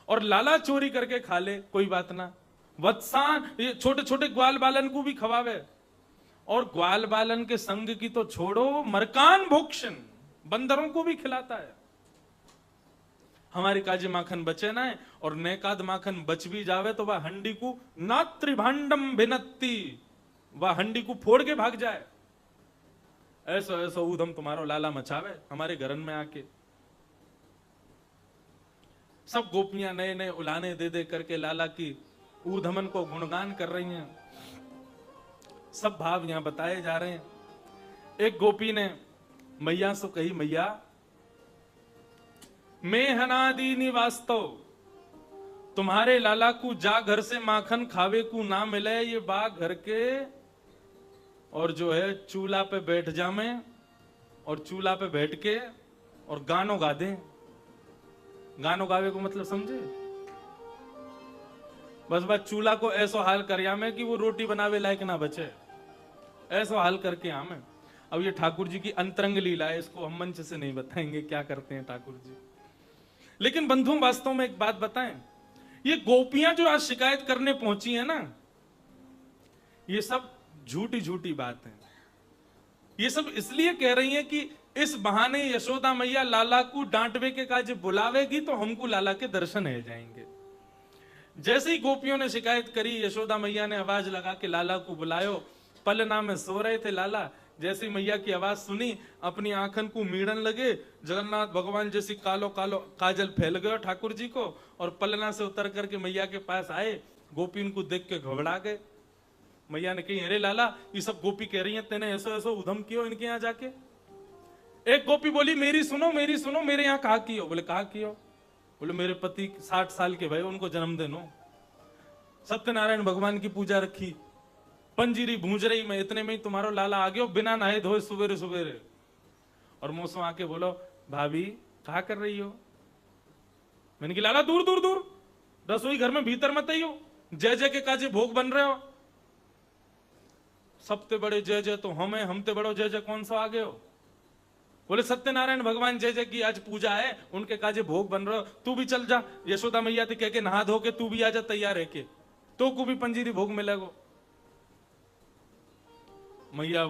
और लाला चोरी करके खा ले कोई बात ना, वत्सान ये छोटे छोटे ग्वाल बालन को भी खवावे, और ग्वाल बालन के संग की तो छोड़ो, मरकान भोक्षण बंदरों को भी खिलाता है। हमारी काजी माखन बचे ना है, और नेकाद माखन बच भी जावे तो वह हंडी को नात्रिभांडम भिनत्ती, वह हंडी को फोड़ के भाग जाए। ऐसा ऐसा ऊधम तुम्हारो लाला मचावे हमारे घरन में आके। सब गोपियां नए नए उलाने दे दे करके लाला की ऊधमन को गुणगान कर रही हैं। सब भाव यहां बताए जा रहे हैं। एक गोपी ने मैया से कही, मैया मैं हनादि निवास्तव, तुम्हारे लाला को जा घर से माखन खावे को ना मिले, ये बाग घर के और जो है चूल्हा पे बैठ जामे, और चूल्हा पे बैठ के और गानों गा दे। गानों गावे को मतलब समझे? बस चूल्हा को ऐसा हाल कर यामे कि वो रोटी बनावे लायक ना बचे, ऐसा हाल करके आमे। अब ये ठाकुर जी की अंतरंग लीला है, इसको हम मंच से नहीं बताएंगे क्या करते हैं ठाकुर जी। लेकिन बंधु वास्तव में एक बात बताएं, ये गोपियां जो आज शिकायत करने पहुंची है ना, ये सब झूठी झूठी बात है। ये सब इसलिए कह रही हैं कि इस बहाने यशोदा मैया लाला को डांटवे के काज बुलावेगी तो हमको लाला के दर्शन हो जाएंगे। जैसे ही गोपियों ने शिकायत करी, यशोदा मैया ने आवाज लगा के लाला को बुलायो। पलना में सो रहे थे लाला, जैसे मैया की आवाज सुनी अपनी आंखन को मीड़न लगे, जगन्नाथ भगवान जैसी कालो कालो काजल फैल गयो ठाकुर जी को, और पलना से उतर करके मैया के पास आए। गोपी इनको देख के घबरा गए। मैया ने कही अरे लाला ये सब गोपी कह रही हैं तेने ऐसा ऐसा उधम कियो इनके यहाँ जाके। एक गोपी बोली मेरी सुनो मेरे यहाँ कहा कियो? बोले कहा कियो? बोले मेरे पति 60 साल के भाई, उनको जन्मदिन हो, सत्यनारायण भगवान की पूजा रखी, पंजीरी भूंज रही, मैं इतने में ही तुम्हारो लाला आ गयो बिना नहाए धोए सुबेरे सुबेरे। और मौसम आके बोलो भाभी कहा कर रही हो? मैंने कहा लाला दूर दूर दूर, रसोई घर में भीतर मत आई हो, जय जय के काजे भोग बन रहे हो। सबते बड़े जय जय तो हम ते बड़ो जय जय कौन सा आ गए हो? बोले सत्यनारायण भगवान जय जय की आज पूजा है, उनके काजे भोग बन रहे हो, तू भी चल जा। यशोदा मैया थी कह के नहा धो के तू भी आ जा तैयार है के, तो को भी पंजीरी भोग मिलेगो। मैया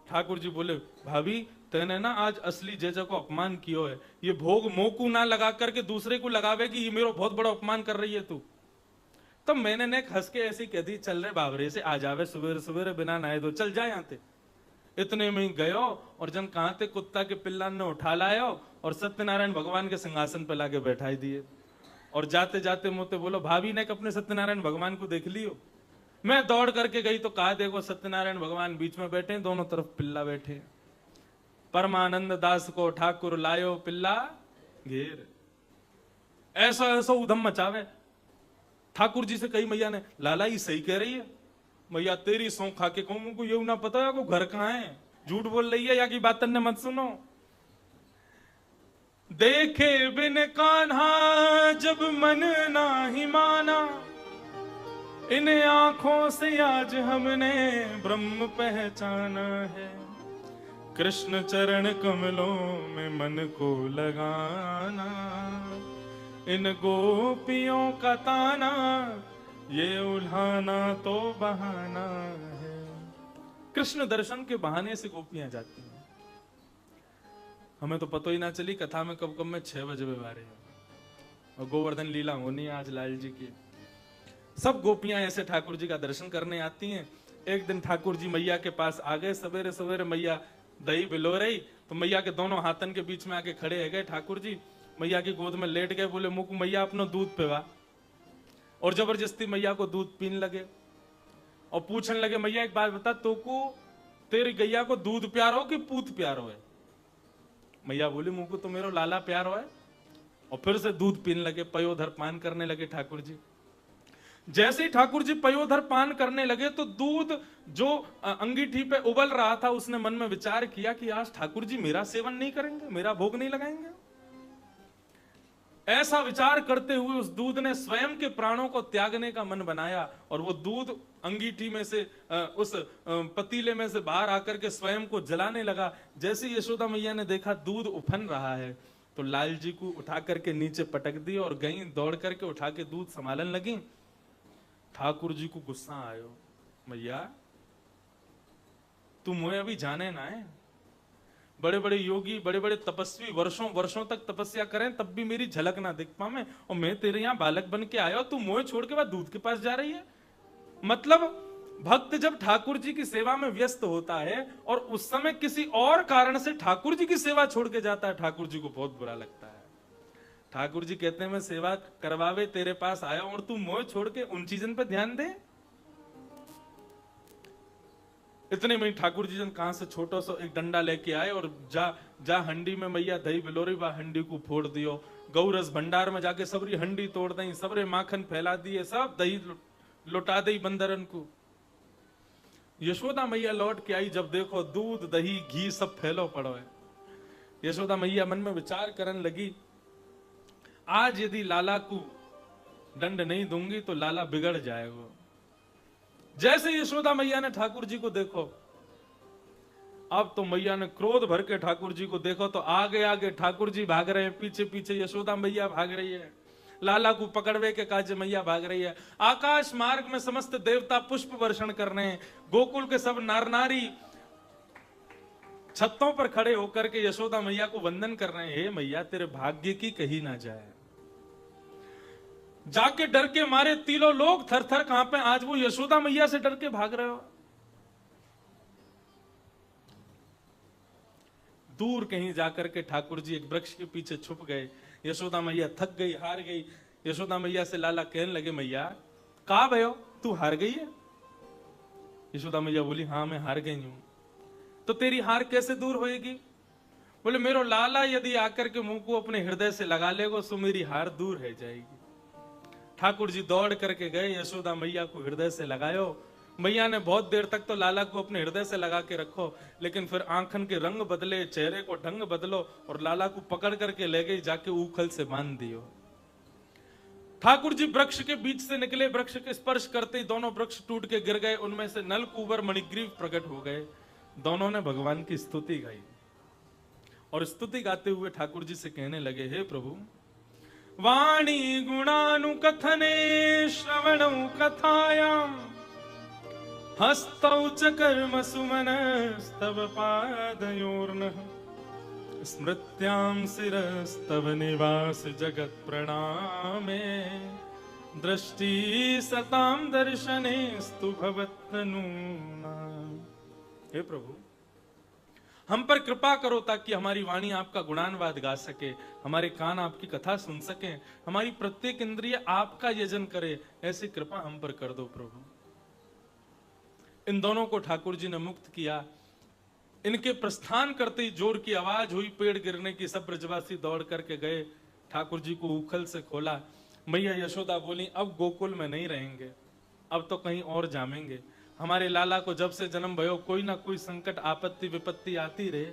ठाकुर जी बोले भाभी तेने ना आज असली जय जय को अपमान किया है, ये भोग मोकू ना लगा करके दूसरे को लगावेगी, ये मेरा बहुत बड़ा अपमान कर रही है तू। तो मैंने ने हंस के ऐसी कह दी चल रहे बाबरे से आ जावे सुबेरे सुबेरे बिना नहाए दो, चल जा यहाँ ते। इतने में गयो और जन कहां थे कुत्ता के पिल्लान ने उठा लायो और सत्यनारायण भगवान के सिंहासन पे लाके बैठाई दिए। और जाते जाते मुझे बोलो भाभी ने अपने सत्यनारायण भगवान को देख लियो। मैं दौड़ करके गई तो कहा देखो सत्यनारायण भगवान बीच में बैठे, दोनों तरफ पिल्ला बैठे। परमानंद दास को ठाकुर लायो पिल्ला घेर। ऐसा ऐसा उधम मचावे। ठाकुर जी से कही मैया ने लाला ये सही कह रही है। मैया तेरी सौं खा के कहूं को ये ना पता है को घर कहां है, झूठ बोल रही है या की बात ने मत सुनो। देखे बिन कान्हा जब मन नाही माना, इन आंखों से आज हमने ब्रह्म पहचाना है। कृष्ण चरण कमलों में मन को लगाना, इन गोपियों का ताना ये उल्हाना तो बहाना है। कृष्ण दर्शन के बहाने से गोपियां जाती हैं। हमें तो पता ही ना चली कथा में कब कब में 6 बजे बारे हैं और गोवर्धन लीला होनी है आज लाल जी की। सब गोपियां ऐसे ठाकुर जी का दर्शन करने आती हैं। एक दिन ठाकुर जी मैया के पास आ गए सवेरे सवेरे। मैया दही बिलो रही तो मैया के दोनों हाथन के बीच में आके खड़े है गए ठाकुर जी। मैया की गोद में लेट गए। बोले मुख मैया अपना दूध पिवा। और जबरदस्ती मैया को दूध पीने लगे और पूछने लगे मैया एक बात बता, तो को तेरी गैया को दूध प्यारो कि पूत प्यारो है? मैया बोली मुंह को तो मेरा लाला प्यारो है। और फिर से दूध पीने लगे, पयोधर पान करने लगे ठाकुर जी। जैसे ही ठाकुर जी पयोधर पान करने लगे तो दूध जो अंगीठी पे उबल रहा था उसने मन में विचार किया कि आज ठाकुर जी मेरा सेवन नहीं करेंगे, मेरा भोग नहीं लगाएंगे। ऐसा विचार करते हुए उस दूध ने स्वयं के प्राणों को त्यागने का मन बनाया और वो दूध अंगीठी में से उस पतीले में से बाहर आकर के स्वयं को जलाने लगा। जैसे यशोदा मैया ने देखा दूध उफन रहा है तो लाल जी को उठा करके नीचे पटक दी और गई दौड़ करके उठा के दूध संभालने लगी। ठाकुर जी को गुस्सा आयो, मैया तू मुझे अभी जाने ना है। बड़े बड़े योगी बड़े बड़े तपस्वी वर्षों वर्षों तक तपस्या करें तब भी मेरी झलक ना दिख पा मैं, और मैं तेरे यहाँ बालक बन के आया तू मोह छोड़ के बाद दूध के पास जा रही है। मतलब भक्त जब ठाकुर जी की सेवा में व्यस्त होता है और उस समय किसी और कारण से ठाकुर जी की सेवा छोड़ के जाता है, ठाकुर जी को बहुत बुरा लगता है। ठाकुर जी कहते हैं मैं सेवा करवावे तेरे पास आया और तू मोह छोड़ के उन चीजों पर ध्यान दे। इतने में ठाकुर जी जन कहां से छोटा सा एक डंडा लेके आए और जा हंडी में मैया दही बिलोरी बा हंडी को फोड़ दियो। गौरस भंडार में जाके सबरी हंडी तोड़ दी, सबरे माखन फैला दिए, सब दही लुटा दी बंदरन को। यशोदा मैया लौट के आई, जब देखो दूध दही घी सब फैलो पड़ो है। यशोदा मैया मन में विचार करने लगी आज यदि लाला को दंड नहीं दूंगी तो लाला बिगड़ जाएगा। जैसे यशोदा मैया ने ठाकुर जी को देखो, अब तो मैया ने क्रोध भर के ठाकुर जी को देखो तो आगे आगे ठाकुर जी भाग रहे हैं, पीछे पीछे यशोदा मैया भाग रही है। लाला को पकड़वे के काज मैया भाग रही है। आकाश मार्ग में समस्त देवता पुष्प वर्षण कर रहे हैं। गोकुल के सब नार नारी छतों पर खड़े होकर के यशोदा मैया को वंदन कर रहे हैं। हे मैया तेरे भाग्य की कही ना जाए। जाके डर के मारे तीनों लोग थर थर कांपे। आज वो यशोदा मैया से डर के भाग रहे हो। दूर कहीं जाकर के ठाकुर जी एक वृक्ष के पीछे छुप गए। यशोदा मैया थक गई, हार गई। यशोदा मैया से लाला कहने लगे मैया कहा भयो तू हार गई है? यशोदा मैया बोली हाँ मैं हार गई हूं। तो तेरी हार कैसे दूर होएगी? बोले मेरो लाला यदि आकर के मुंह को अपने हृदय से लगा लेगा तो मेरी हार दूर है जाएगी। ठाकुर जी दौड़ करके गए, यशोदा मैया को हृदय से लगायो। मैया ने बहुत देर तक तो लाला को अपने हृदय से लगा के रखो, लेकिन फिर आंखन के रंग बदले, चेहरे को ढंग बदलो और लाला को पकड़ करके ले गई, जाके ऊखल से बांध दियो। ठाकुर जी वृक्ष के बीच से निकले, वृक्ष के स्पर्श करते ही दोनों वृक्ष टूट के गिर गए। उनमें से नलकूबर मणिग्रीव प्रकट हो गए। दोनों ने भगवान की स्तुति गाई और स्तुति गाते हुए ठाकुर जी से कहने लगे हे प्रभु वाणी गुणानुकथने श्रवणौ कथायाम हस्तौ च कर्म सुमनस्तव पादयोर्नः स्मृत्यां शिरस्तव निवास जगत प्रणामे दृष्टि सतां दर्शनेस्तु भवत्तनूनाम्। हे प्रभु हम पर कृपा करो ताकि हमारी वाणी आपका गुणानवाद गा सके, हमारे कान आपकी कथा सुन सके, हमारी प्रत्येक इंद्रिय आपका यजन करे। ऐसी कृपा हम पर कर दो प्रभु। इन दोनों को ठाकुर जी ने मुक्त किया। इनके प्रस्थान करते ही जोर की आवाज हुई, पेड़ गिरने की। सब ब्रजवासी दौड़ करके गए, ठाकुर जी को उखल से खोला। मैया यशोदा बोली अब गोकुल में नहीं रहेंगे, अब तो कहीं और जामेंगे। हमारे लाला को जब से जन्म भयो कोई ना कोई संकट आपत्ति विपत्ति आती रहे।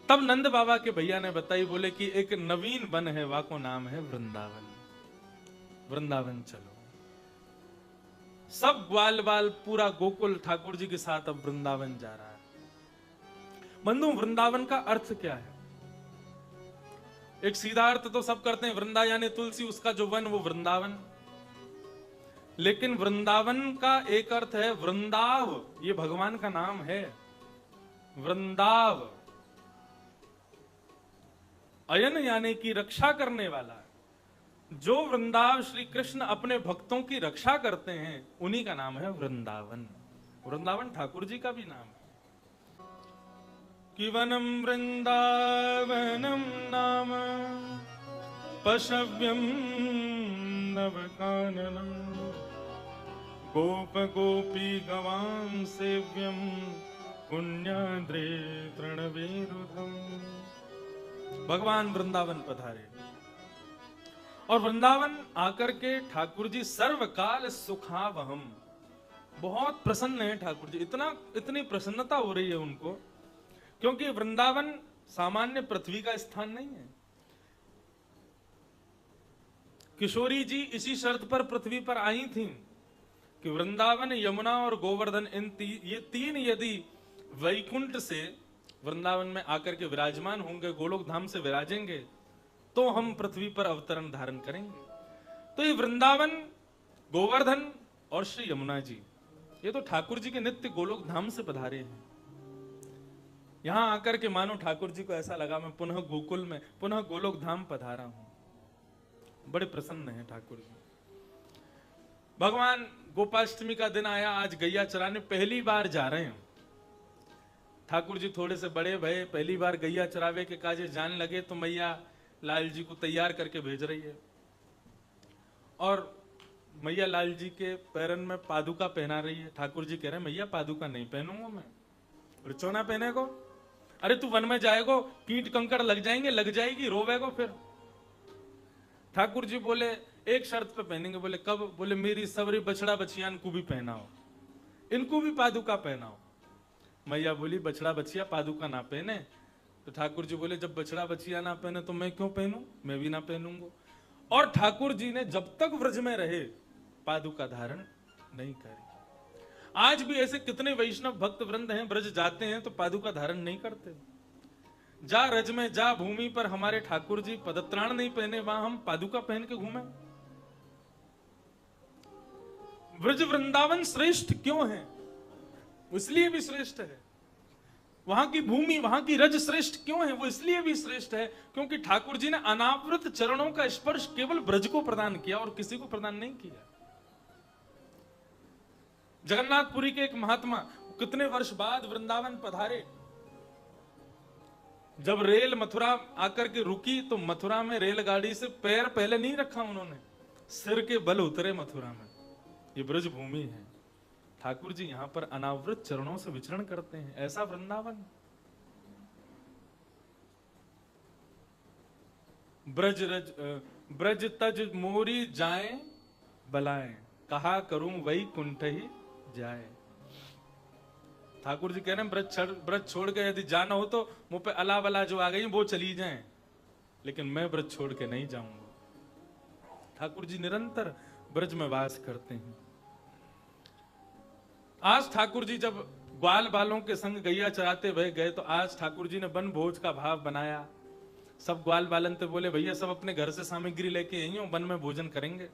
तब नंद बाबा के भैया ने बताई, बोले कि एक नवीन वन है, वहां को नाम है वृंदावन, वृंदावन चलो। सब ग्वाल बाल पूरा गोकुल ठाकुर जी के साथ अब वृंदावन जा रहा है। बंधु, वृंदावन का अर्थ क्या है? एक सीधा अर्थ तो सब करते हैं, वृंदा यानी तुलसी, उसका जो वन वो वृंदावन। लेकिन वृंदावन का एक अर्थ है वृंदाव, ये भगवान का नाम है वृंदाव। अयन यानी कि रक्षा करने वाला। जो वृंदाव श्री कृष्ण अपने भक्तों की रक्षा करते हैं उन्हीं का नाम है वृंदावन। वृंदावन ठाकुर जी का भी नाम है। कि वनम वृंदावनम नाम पशव्यम नवकाननम गोप गोपी गवां सेव्यम पुण्याद्रे तृणवेरुधम। भगवान वृंदावन पधारे और वृंदावन आकर के ठाकुर जी सर्वकाल सुखावहम, बहुत प्रसन्न है ठाकुर जी। इतनी प्रसन्नता हो रही है उनको, क्योंकि वृंदावन सामान्य पृथ्वी का स्थान नहीं है। किशोरी जी इसी शर्त पर पृथ्वी पर आई थीं कि वृंदावन, यमुना और गोवर्धन, ये तीन यदि वैकुंठ से वृंदावन में आकर के विराजमान होंगे, गोलोक धाम से विराजेंगे, तो हम पृथ्वी पर अवतरण धारण करेंगे। तो ये वृंदावन, गोवर्धन और श्री यमुना जी, ये तो ठाकुर जी के नित्य गोलोक धाम से पधारे हैं। यहां आकर के मानो ठाकुर जी को ऐसा लगा मैं पुनः गोकुल में, पुनः गोलोक धाम पधारा हूं। बड़े प्रसन्न हैं ठाकुर जी। भगवान गोपाष्टमी का दिन आया, आज गैया चराने पहली बार जा रहे हैं। ठाकुर जी थोड़े से बड़े भये, पहली बार गैया चरावे के काजे जान लगे, तो मैया लाल जी को तैयार करके भेज रही है और मैया लाल जी के पैरन में पादुका पहना रही है। ठाकुर जी कह रहे हैं मैया पादुका नहीं पहनूंगा मैं, रिचोना पहने को। अरे तू वन में जाएगो, कीट कंकड़ लग जाएंगे, लग जाएगी, रोवेगो फिर। ठाकुर जी बोले एक शर्त पे पहनेंगे। बोले कब? बोले मेरी सबरी बछड़ा बछियान को भी पहनाओ, इनको भी पादुका पहनाओ। मैया बोली बछड़ा बछिया पादुका ना पहने। तो ठाकुर जी बोले जब बछड़ा बछिया ना पहने तो मैं क्यों पहनूं, मैं भी ना पहनूंगा। और ठाकुर जी ने जब तक व्रज में रहे पादुका धारण नहीं करी। आज भी ऐसे कितने वैष्णव भक्त वृंद हैं, ब्रज जाते हैं तो पादुका धारण नहीं करते। जा रज में, जा भूमि पर हमारे ठाकुर जी पदत्राण नहीं पहने, वहां हम पादुका पहन के घूमे। ब्रज वृंदावन श्रेष्ठ क्यों है? इसलिए भी श्रेष्ठ है। वहां की भूमि, वहां की रज श्रेष्ठ क्यों है? वो इसलिए भी श्रेष्ठ है क्योंकि ठाकुर जी ने अनावृत चरणों का स्पर्श केवल ब्रज को प्रदान किया और किसी को प्रदान नहीं किया। जगन्नाथपुरी के एक महात्मा कितने वर्ष बाद वृंदावन पधारे। जब रेल मथुरा आकर के रुकी तो मथुरा में रेलगाड़ी से पैर पहले नहीं रखा उन्होंने, सिर के बल उतरे मथुरा में। ये ब्रज भूमि है। ठाकुर जी यहां पर अनावृत चरणों से विचरण करते हैं। ऐसा वृंदावन। ब्रज तज मोरी जाए बलाए, कहा करूं वही कुंठ ही जाए। ठाकुर जी कह रहे हैं ब्रज छोड़ के यदि जाना हो तो मुंह पे अला बला जो आ गई वो चली जाएं, लेकिन मैं ब्रज छोड़ के नहीं जाऊंगा। ठाकुर जी निरंतर ब्रज में वास करते हैं। आज ठाकुर जी जब ग्वाल बालों के संग गैया चराते हुए गए तो आज ठाकुर जी ने वन भोज का भाव बनाया। सब ग्वाल बालन तो बोले भैया सब अपने घर से सामग्री लेके आई हो, वन में भोजन करेंगे।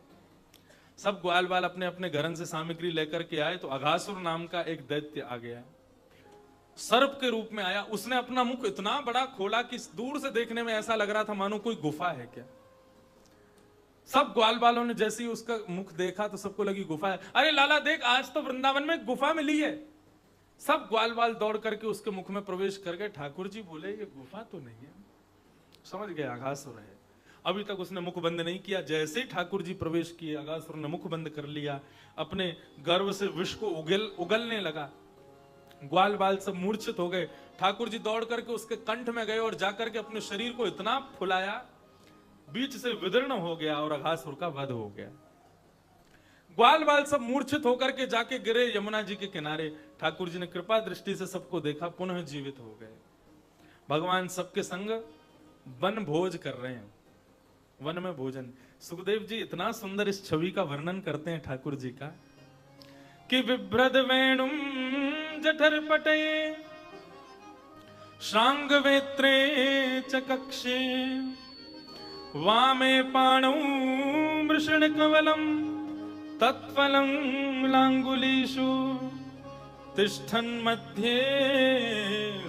सब ग्वाल बाल अपने अपने घरन से सामग्री लेकर के आए तो अघासुर नाम का एक दैत्य आ गया, सर्प के रूप में आया। उसने अपना मुख इतना बड़ा खोला कि दूर से देखने में ऐसा लग रहा था मानो कोई गुफा है क्या। सब ग्वाल बालों ने जैसे ही उसका मुख देखा तो सबको लगी गुफा है। अरे लाला देख, आज तो वृंदावन में गुफा मिली है। सब ग्वाल बाल दौड़ करके उसके मुख में प्रवेश कर गए। ठाकुर जी बोले ये गुफा तो नहीं है। समझ गए अघासुर है। अभी तक उसने मुख बंद नहीं किया। जैसे ही ठाकुर जी प्रवेश किए अघासुर ने मुख बंद कर लिया, अपने गर्व से विष को उगलने लगा। ग्वाल बाल सब मूर्छित हो गए। ठाकुर जी दौड़ करके उसके कंठ में गए और जाकर के अपने शरीर को इतना फुलाया बीच से विदीर्ण हो गया और अघासुर का वध हो गया। ग्वाल बाल सब मूर्छित होकर के जाके गिरे यमुना जी के किनारे। ठाकुर जी ने कृपा दृष्टि से सबको देखा, पुनः जीवित हो गए। भगवान सबके संग वन भोज कर रहे हैं, वन में भोजन। सुखदेव जी इतना सुंदर इस छवि का वर्णन करते हैं ठाकुर जी का कि विभ्रद वेणुम जठर पटे श्रांग वेत्रे च कक्षे वामे पाणौ मृषण कवलम तत्फलं लांगुलीषु तिष्ठन् मध्ये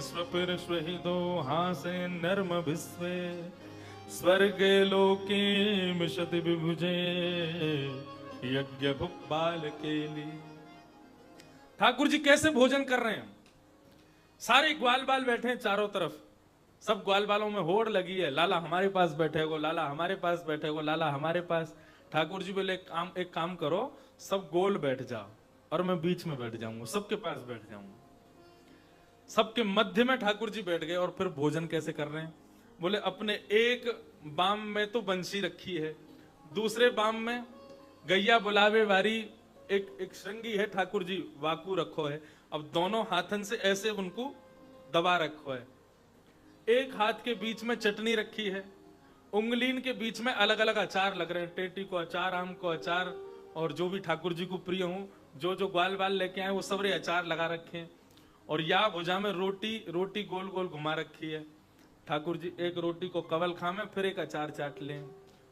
स्वपिर्ष्वहितो हासे नर्म विश्वे स्वर्गे लोके मिषति विभुजे यज्ञ भुक्बाल केली। ठाकुर जी कैसे भोजन कर रहे हैं? सारे ग्वाल बाल बैठे हैं चारों तरफ, सब ग्वाल बालों में होड़ लगी है, लाला हमारे पास बैठेगो, लाला हमारे पास बैठेगो, लाला हमारे पास। ठाकुर जी बोले एक काम करो, सब गोल बैठ जाओ और मैं बीच में बैठ जाऊंगा, सबके पास बैठ जाऊंगा। सबके मध्य में ठाकुर जी बैठ गए। और फिर भोजन कैसे कर रहे हैं? बोले अपने एक बाम में तो बंसी रखी है, दूसरे बाम में गैया बुलावे वारी एक श्रृंगी है, ठाकुर जी वाकू रखो है। अब दोनों हाथन से ऐसे उनको दबा रखो है। एक हाथ के बीच में चटनी रखी है, उंगलीन के बीच में अलग अलग अचार लग रहे हैं, टेटी को अचार, आम को अचार, और जो भी ठाकुर जी को प्रिय हो, जो जो ग्वाल बाल लेके आए वो सबरे अचार लगा रखे हैं। और या भुजा में रोटी गोल गोल घुमा रखी है। ठाकुर जी एक रोटी को कवल खामे, फिर एक अचार चाट लें,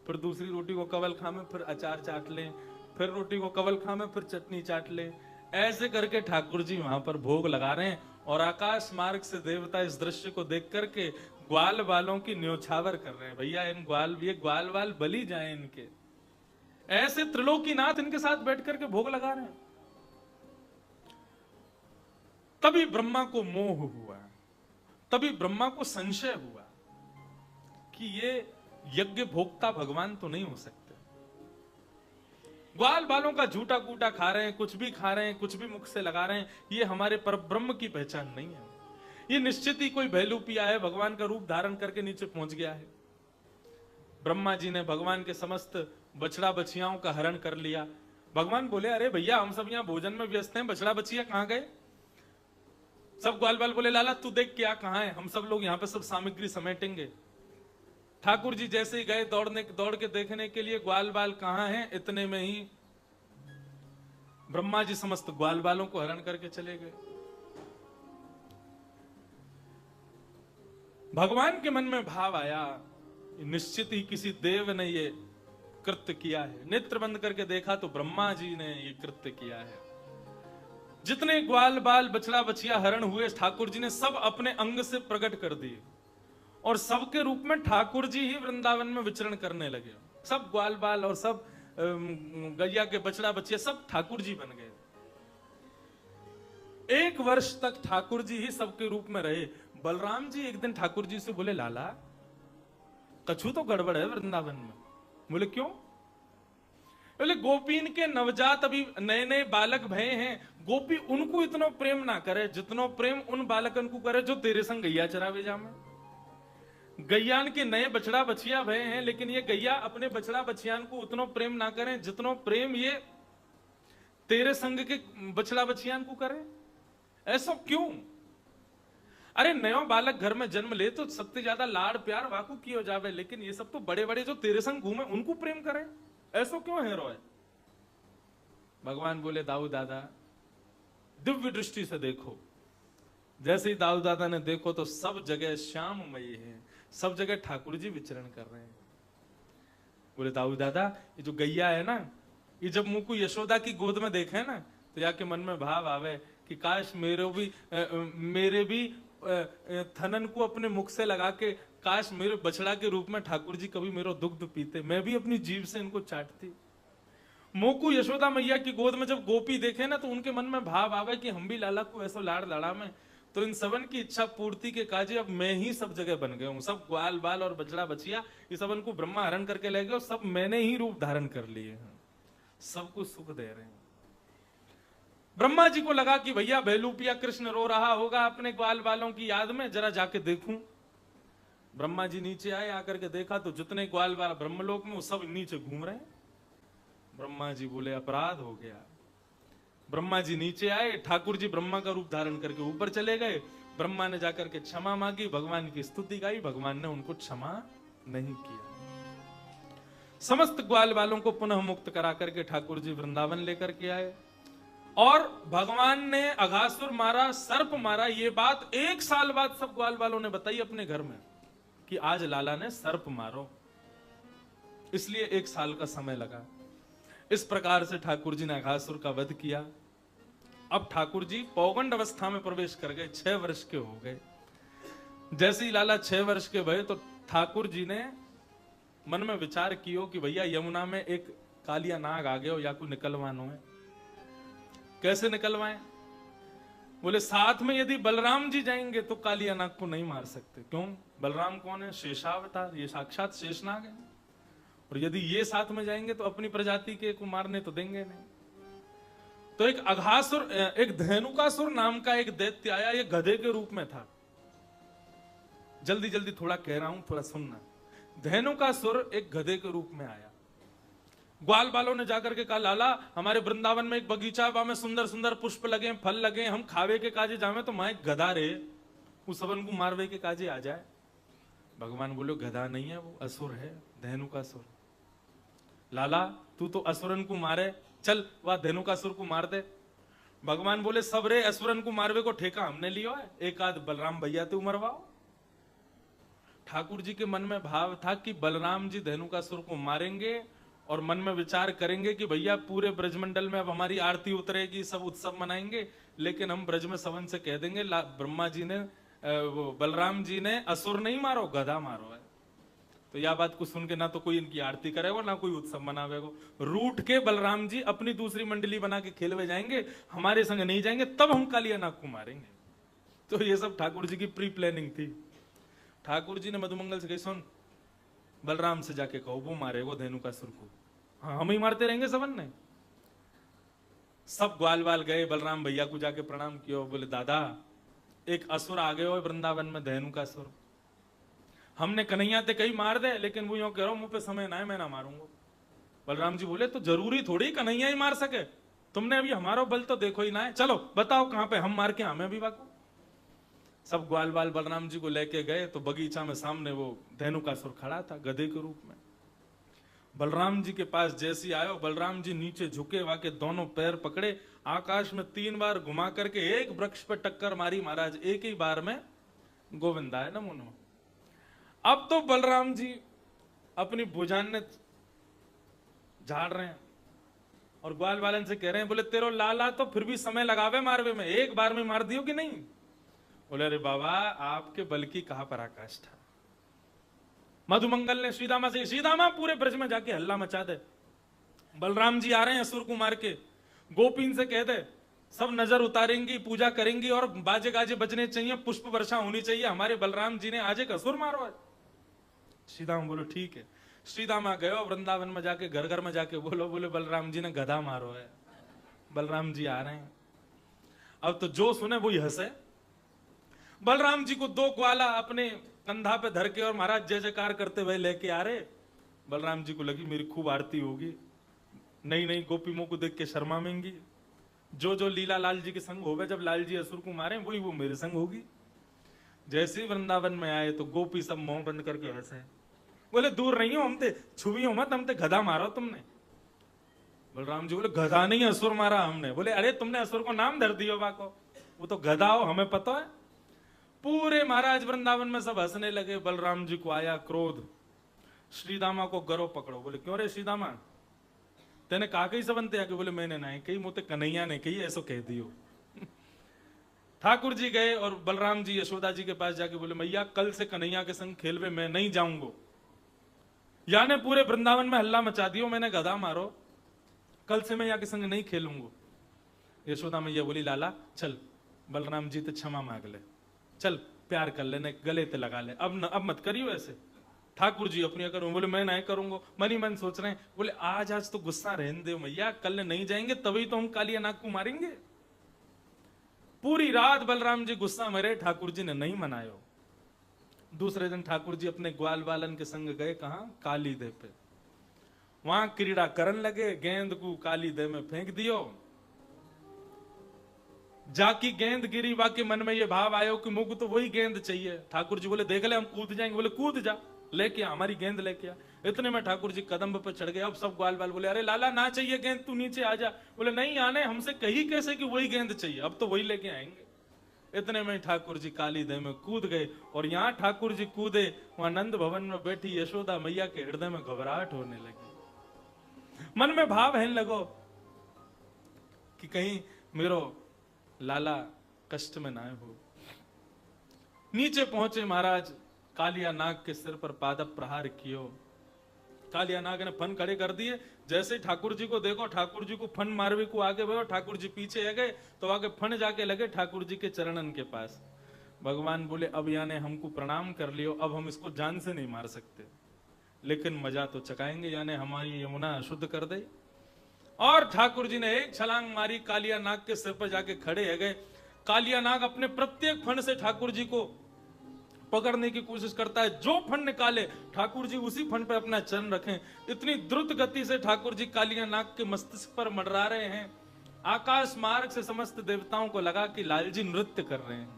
फिर दूसरी रोटी को कवल खामे, फिर अचार चाट लें, फिर रोटी को कवल खामे, फिर चटनी चाट लें। ऐसे करके ठाकुर जी वहां पर भोग लगा रहे हैं। और आकाश मार्ग से देवता इस दृश्य को देख करके ग्वाल बालों की न्योछावर कर रहे हैं, भैया ये ग्वाल बाल बलि जाए इनके। ऐसे त्रिलोकीनाथ इनके साथ बैठ करके भोग लगा रहे हैं। तभी ब्रह्मा को मोह हुआ, तभी ब्रह्मा को संशय हुआ कि ये यज्ञ भोक्ता भगवान तो नहीं हो सकते। ग्वाल बालों का झूठा कूटा खा रहे हैं, कुछ भी खा रहे हैं, कुछ भी मुख से लगा रहे हैं, ये हमारे परब्रह्म की पहचान नहीं है। ये निश्चित ही कोई भैलू पिया है, भगवान का रूप धारण करके नीचे पहुंच गया है। ब्रह्मा जी ने भगवान के समस्त बछड़ा बछियाओं का हरण कर लिया। भगवान बोले अरे भैया हम सब यहाँ भोजन में व्यस्त हैं, बछड़ा बछिया कहाँ गए? सब ग्वाल बाल बोले लाला तू देख क्या कहाँ है, हम सब लोग यहाँ पे सब सामग्री समेटेंगे। ठाकुर जी जैसे ही गए दौड़ के देखने के लिए ग्वाल बाल कहाँ हैं, इतने में ही ब्रह्मा जी समस्त ग्वाल बालों को हरण करके चले गए। भगवान के मन में भाव आया, निश्चित ही किसी देव ने ये कृत्य किया है। नेत्र बंद करके देखा तो ब्रह्मा जी ने ये कृत्य किया है। जितने ग्वाल बाल बछड़ा बछिया हरण हुए ठाकुर जी ने सब अपने अंग से प्रकट कर दिए, और सबके रूप में ठाकुर जी ही वृंदावन में विचरण करने लगे। सब ग्वाल बाल और सब गैया के बछड़ा बछिया सब ठाकुर जी बन गए। 1 वर्ष तक ठाकुर जी ही सबके रूप में रहे। बलराम जी एक दिन ठाकुर जी से बोले लाला कछु तो गड़बड़ है वृंदावन में। बोले क्यों? बोले गोपीन के नवजात अभी नए नए बालक भय हैं, गोपी उनको इतना प्रेम ना करे जितनो प्रेम उन बालकन को करे जो तेरे संग गैया चरावे जामे। गैयान के नए बछड़ा बछिया भय हैं, लेकिन ये गैया अपने बछड़ा बछियान को उतना प्रेम ना करें जितनो प्रेम ये तेरे संग के बछड़ा बछियान को करे। ऐसा क्यों? अरे नयो बालक घर में जन्म ले तो सबसे ज्यादा लाड़ प्यार वाकू की हो जावे, लेकिन ये सब तो बड़े बड़े जो तेरे संग घूमे उनको प्रेम करे, ऐसा क्यों है रोए? भगवान बोले दाऊ दादा दिव्य दृष्टि से देखो। जैसे ही दाऊ दादा ने देखो तो सब जगह श्याममयी है, सब जगह ठाकुर जी विचरण कर रहे हैं। बोले दाऊ दादा ये जो गैया है ना, ये जब मुंह को यशोदा की गोद में देखे ना तो याके मन में भाव आवे कि काश मेरे भी थनन को अपने मुख से लगा के काश मेरे बछड़ा के रूप में ठाकुर जी कभी मेरा दुग्ध पीते, मैं भी अपनी जीभ से इनको चाटती। मोकू यशोदा मैया की गोद में जब गोपी देखे ना तो उनके मन में भाव आवे कि हम भी लाला को ऐसा लाड़ लड़ा में। तो इन सबन की इच्छा पूर्ति के काजे अब मैं ही सब जगह बन गया हूं। सब ग्वाल बाल और बछड़ा बछिया ये सबन को ब्रह्मा हरण करके ले गए, सब मैंने ही रूप धारण कर लिए हैं, सबको सुख दे रहे हैं। ब्रह्मा जी को लगा कि भैया बेलूपिया कृष्ण रो रहा होगा अपने ग्वाल बालों की याद में, जरा जाके देखूं। ब्रह्मा जी नीचे आए, आकर के देखा तो जितने ग्वाल बाल ब्रह्मलोक में वो सब नीचे घूम रहे हैं। ब्रह्मा जी बोले अपराध हो गया। ब्रह्मा जी नीचे आए, ठाकुर जी ब्रह्मा का रूप धारण करके ऊपर चले गए। ब्रह्मा ने जाकर के क्षमा मांगी, भगवान की स्तुति गाई, भगवान ने उनको क्षमा नहीं किया। समस्त ग्वाल वालों को पुनः मुक्त करा करके ठाकुर जी वृंदावन लेकर के आए और भगवान ने अघासुर मारा, सर्प मारा। ये बात 1 साल बाद सब ग्वाल वालों ने बताई अपने घर में कि आज लाला ने सर्प मारो, इसलिए 1 साल का समय लगा। इस प्रकार से ठाकुर जी ने अघासुर का वध किया। अब ठाकुर जी पौगंड अवस्था में प्रवेश कर गए, 6 वर्ष के हो गए। जैसे ही लाला 6 वर्ष के भये तो ठाकुर जी ने मन में विचार कियो कि भैया यमुना में एक कालिया नाग आ गया या कोई निकलवानो है। कैसे निकलवाएं? बोले साथ में यदि बलराम जी जाएंगे तो कालिया नाग को नहीं मार सकते। क्यों? बलराम कौन है? शेषावतार, ये साक्षात शेषनाग है। और यदि ये साथ में जाएंगे तो अपनी प्रजाति के को मारने तो देंगे नहीं। तो एक अघासुर, एक धेनुकासुर नाम का एक दैत्य आया। ये गधे के रूप में था। जल्दी जल्दी थोड़ा कह रहा हूं, थोड़ा सुनना। धेनुकासुर एक गधे के रूप में आया। ग्वाल बालों ने जाकर के कहा, लाला हमारे वृंदावन में एक बगीचा बा में सुंदर सुंदर पुष्प लगे, फल लगे, हम खावे के काजे जावे तो मैं गधा रे उस सबन को मारवे के काजे आ जाए। भगवान बोलो गधा नहीं है, वो असुर है, धेनुकासुर। लाला तू तो असुरन को मारे, चल वह धेनुकासुर को मार दे। भगवान बोले सब रे असुरन को मारवे को ठेका हमने लियो है, एक आध बलराम भैया ते मरवाओ। ठाकुर जी के मन में भाव था कि बलराम जी धेनुकासुर को मारेंगे और मन में विचार करेंगे कि भैया पूरे ब्रजमंडल में अब हमारी आरती उतरेगी, सब उत्सव मनाएंगे, लेकिन हम ब्रज में सवन से कह देंगे ब्रह्मा जी ने, वो बलराम जी ने असुर नहीं मारो, गधा मारो है। तो यह बात को सुन के ना तो कोई इनकी आरती करेगा ना कोई उत्सव मनावेगा। रूठ के बलराम जी अपनी दूसरी मंडली बना के खेलवे जाएंगे, हमारे संग नहीं जाएंगे, तब हम कालिया नाग को मारेंगे। तो ये सब ठाकुर जी की प्री प्लानिंग थी। ठाकुर जी ने मधुमंगल से कही, सुन बलराम से जाके कहो वो मारेगा धेनुकासुर को। हाँ हम ही मारते रहेंगे सबन ने। सब ग्वाल वाल गए, बलराम भैया को जाके प्रणाम किया। बोले दादा एक असुर आ गए हो वृंदावन में, धेनुकासुर। हमने कन्हैया ते कहीं मार दे, लेकिन वो यूं कह रहा हूं मुंह पे समय ना है, मैं ना मारूंगा। बलराम जी बोले तो जरूरी थोड़ी कन्हैया ही मार सके, तुमने अभी हमारा बल तो देखो ही ना है, चलो बताओ कहां पे, हम मार के हमें भी बाको। सब ग्वाल बाल बलराम जी को लेके गए तो बगीचा में सामने वो धेनुकासुर खड़ा था गधे के रूप में। बलराम जी के पास जैसी आयो, बलराम जी नीचे झुके, वाके दोनों पैर पकड़े, आकाश में 3 बार घुमा करके एक वृक्ष पे टक्कर मारी महाराज, एक ही बार में गोविंदा है नमो नमः। अब तो बलराम जी अपनी भुजान ने झाड़ रहे हैं और ग्वाल वालन से कह रहे हैं, बोले तेरो लाला तो फिर भी समय लगावे मारवे में, एक बार में मार दियो कि नहीं? बोले अरे बाबा आपके बल की कहां पराकाष्ठा। मधुमंगल ने श्रीदामा से, श्रीदामा पूरे ब्रज में जाके हल्ला मचा दे, बलराम जी आ रहे हैं असुर को मार के। गोपीन से कह दे सब नजर उतारेंगी, पूजा करेंगी और बाजे गाजे बजने चाहिए, पुष्प वर्षा होनी चाहिए, हमारे बलराम जी ने आज एक असुर मारो है। श्रीदामा बोलो ठीक है। श्रीदामा गए वृंदावन में जाके घर घर में जाके बोले बलराम जी ने गधा मारो है, बलराम जी आ रहे हैं। अब तो जो सुने वो हंसे। बलराम जी को 2 ग्वाला अपने कंधा पे धर के और महाराज जय जयकार करते हुए लेके आ रहे। बलराम जी को लगी मेरी खूब आरती होगी, नई नई गोपीमों को देख के शर्माएंगी, जो जो लीला लाल जी के संग होवे, जब लाल जी असुर को मारे वही वो मेरे संग होगी। जैसे ही वृंदावन में आए तो गोपी सब मुंह बंद करके हंसे, बोले दूर नहीं हो, हम ते छुई हो मत, हम ते गधा मारो तुमने। बलराम जी बोले गधा नहीं असुर मारा हमने। बोले अरे तुमने असुर को नाम धर दियो बाको, वो तो गधा हो हमें पता है। पूरे महाराज वृंदावन में सब हंसने लगे। बलराम जी को आया क्रोध, श्रीदामा को गरो पकड़ो। बोले क्यों रे श्रीदामा, तेने कहा कही सबनते आके? बोले मैंने नहीं कही, मुझे कन्हैया ने कही, ऐसो कह दियो। ठाकुर जी गए और बलराम जी यशोदा जी के पास जाके बोले मैया कल से कन्हैया के संग खेलवे मैं नहीं जाऊंगा, याने पूरे वृंदावन में हल्ला मचा दियो मैंने गधा मारो, कल से मैं यहाँ के संग नहीं खेलूंगा। यशोदा मैया बोली लाला चल बलराम जी तो क्षमा मांग ले, चल प्यार कर लेने, गले ते लगा ले, अब मत करियो ऐसे। ठाकुर जी अपनी करूं। बोले मैं नहीं करूंगा। मन ही मन सोच रहे हैं, बोले आज तो गुस्सा रहने दो मैया, कल नहीं जाएंगे तभी तो हम कालिया नाग को मारेंगे। पूरी रात बलराम जी गुस्सा में रहे, ठाकुर जी ने नहीं मनायो। दूसरे दिन ठाकुर जी अपने ग्वाल बालन के संग गए कहा, काली दे पे, वहां क्रीड़ा करन लगे, गेंद को काली दे में फेंक दियो, जाकी गेंद गिरी, बाकी मन में ये भाव आयो कि मुझको तो वही गेंद चाहिए। ठाकुर जी बोले देख ले हम कूद जाएंगे। बोले कूद जा, लेके आ हमारी गेंद लेके आ। इतने में ठाकुर जी कदम पे चढ़ गए। अब सब ग्वाल बाल बोले अरे लाला ना चाहिए गेंद, तू नीचे आ जा। बोले नहीं आने, हमसे कही कैसे कि वही गेंद चाहिए, अब तो वही लेके आएंगे। इतने में ठाकुर जी काली देह में कूद गए। और यहाँ ठाकुर जी कूदे, वहां नंद भवन में बैठी यशोदा मैया के हृदय में घबराहट होने लगी। मन में भाव है लगो कि कहीं मेरो लाला कष्ट में ना हो। नीचे पहुंचे महाराज, कालिया नाग के सिर पर पादप प्रहार कियो। कालिया नाग ने फन खड़े कर दिए। जैसे ठाकुर जी को देखो, ठाकुर जी को फन मारवे को आगे बढ़ो, ठाकुर जी पीछे आ गए तो आगे फन जाके लगे ठाकुर जी के चरणन के पास। भगवान बोले अब याने हमको प्रणाम कर लियो, अब हम इसको जान से नहीं मार सकते, लेकिन मजा तो चकाएंगे, यानी हमारी यमुना अशुद्ध कर दे। और ठाकुर जी ने एक छलांग मारी, कालिया नाग के सिर पर जाके खड़े है गए। कालिया नाग अपने प्रत्येक फन से ठाकुर जी को पकड़ने की कोशिश करता है। जो फन निकाले ठाकुर जी उसी फन पर अपना चरण रखें। इतनी द्रुत गति से ठाकुर जी कालिया नाग के मस्तिष्क पर मंडरा रहे हैं। आकाश मार्ग से समस्त देवताओं को लगा कि लालजी नृत्य कर रहे हैं।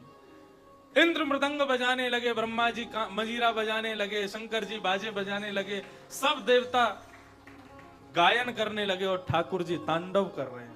इंद्र मृदंग बजाने लगे, ब्रह्मा जी मजीरा बजाने लगे, शंकर जी बाजे बजाने लगे, सब देवता गायन करने लगे और ठाकुर जी तांडव कर रहे हैं।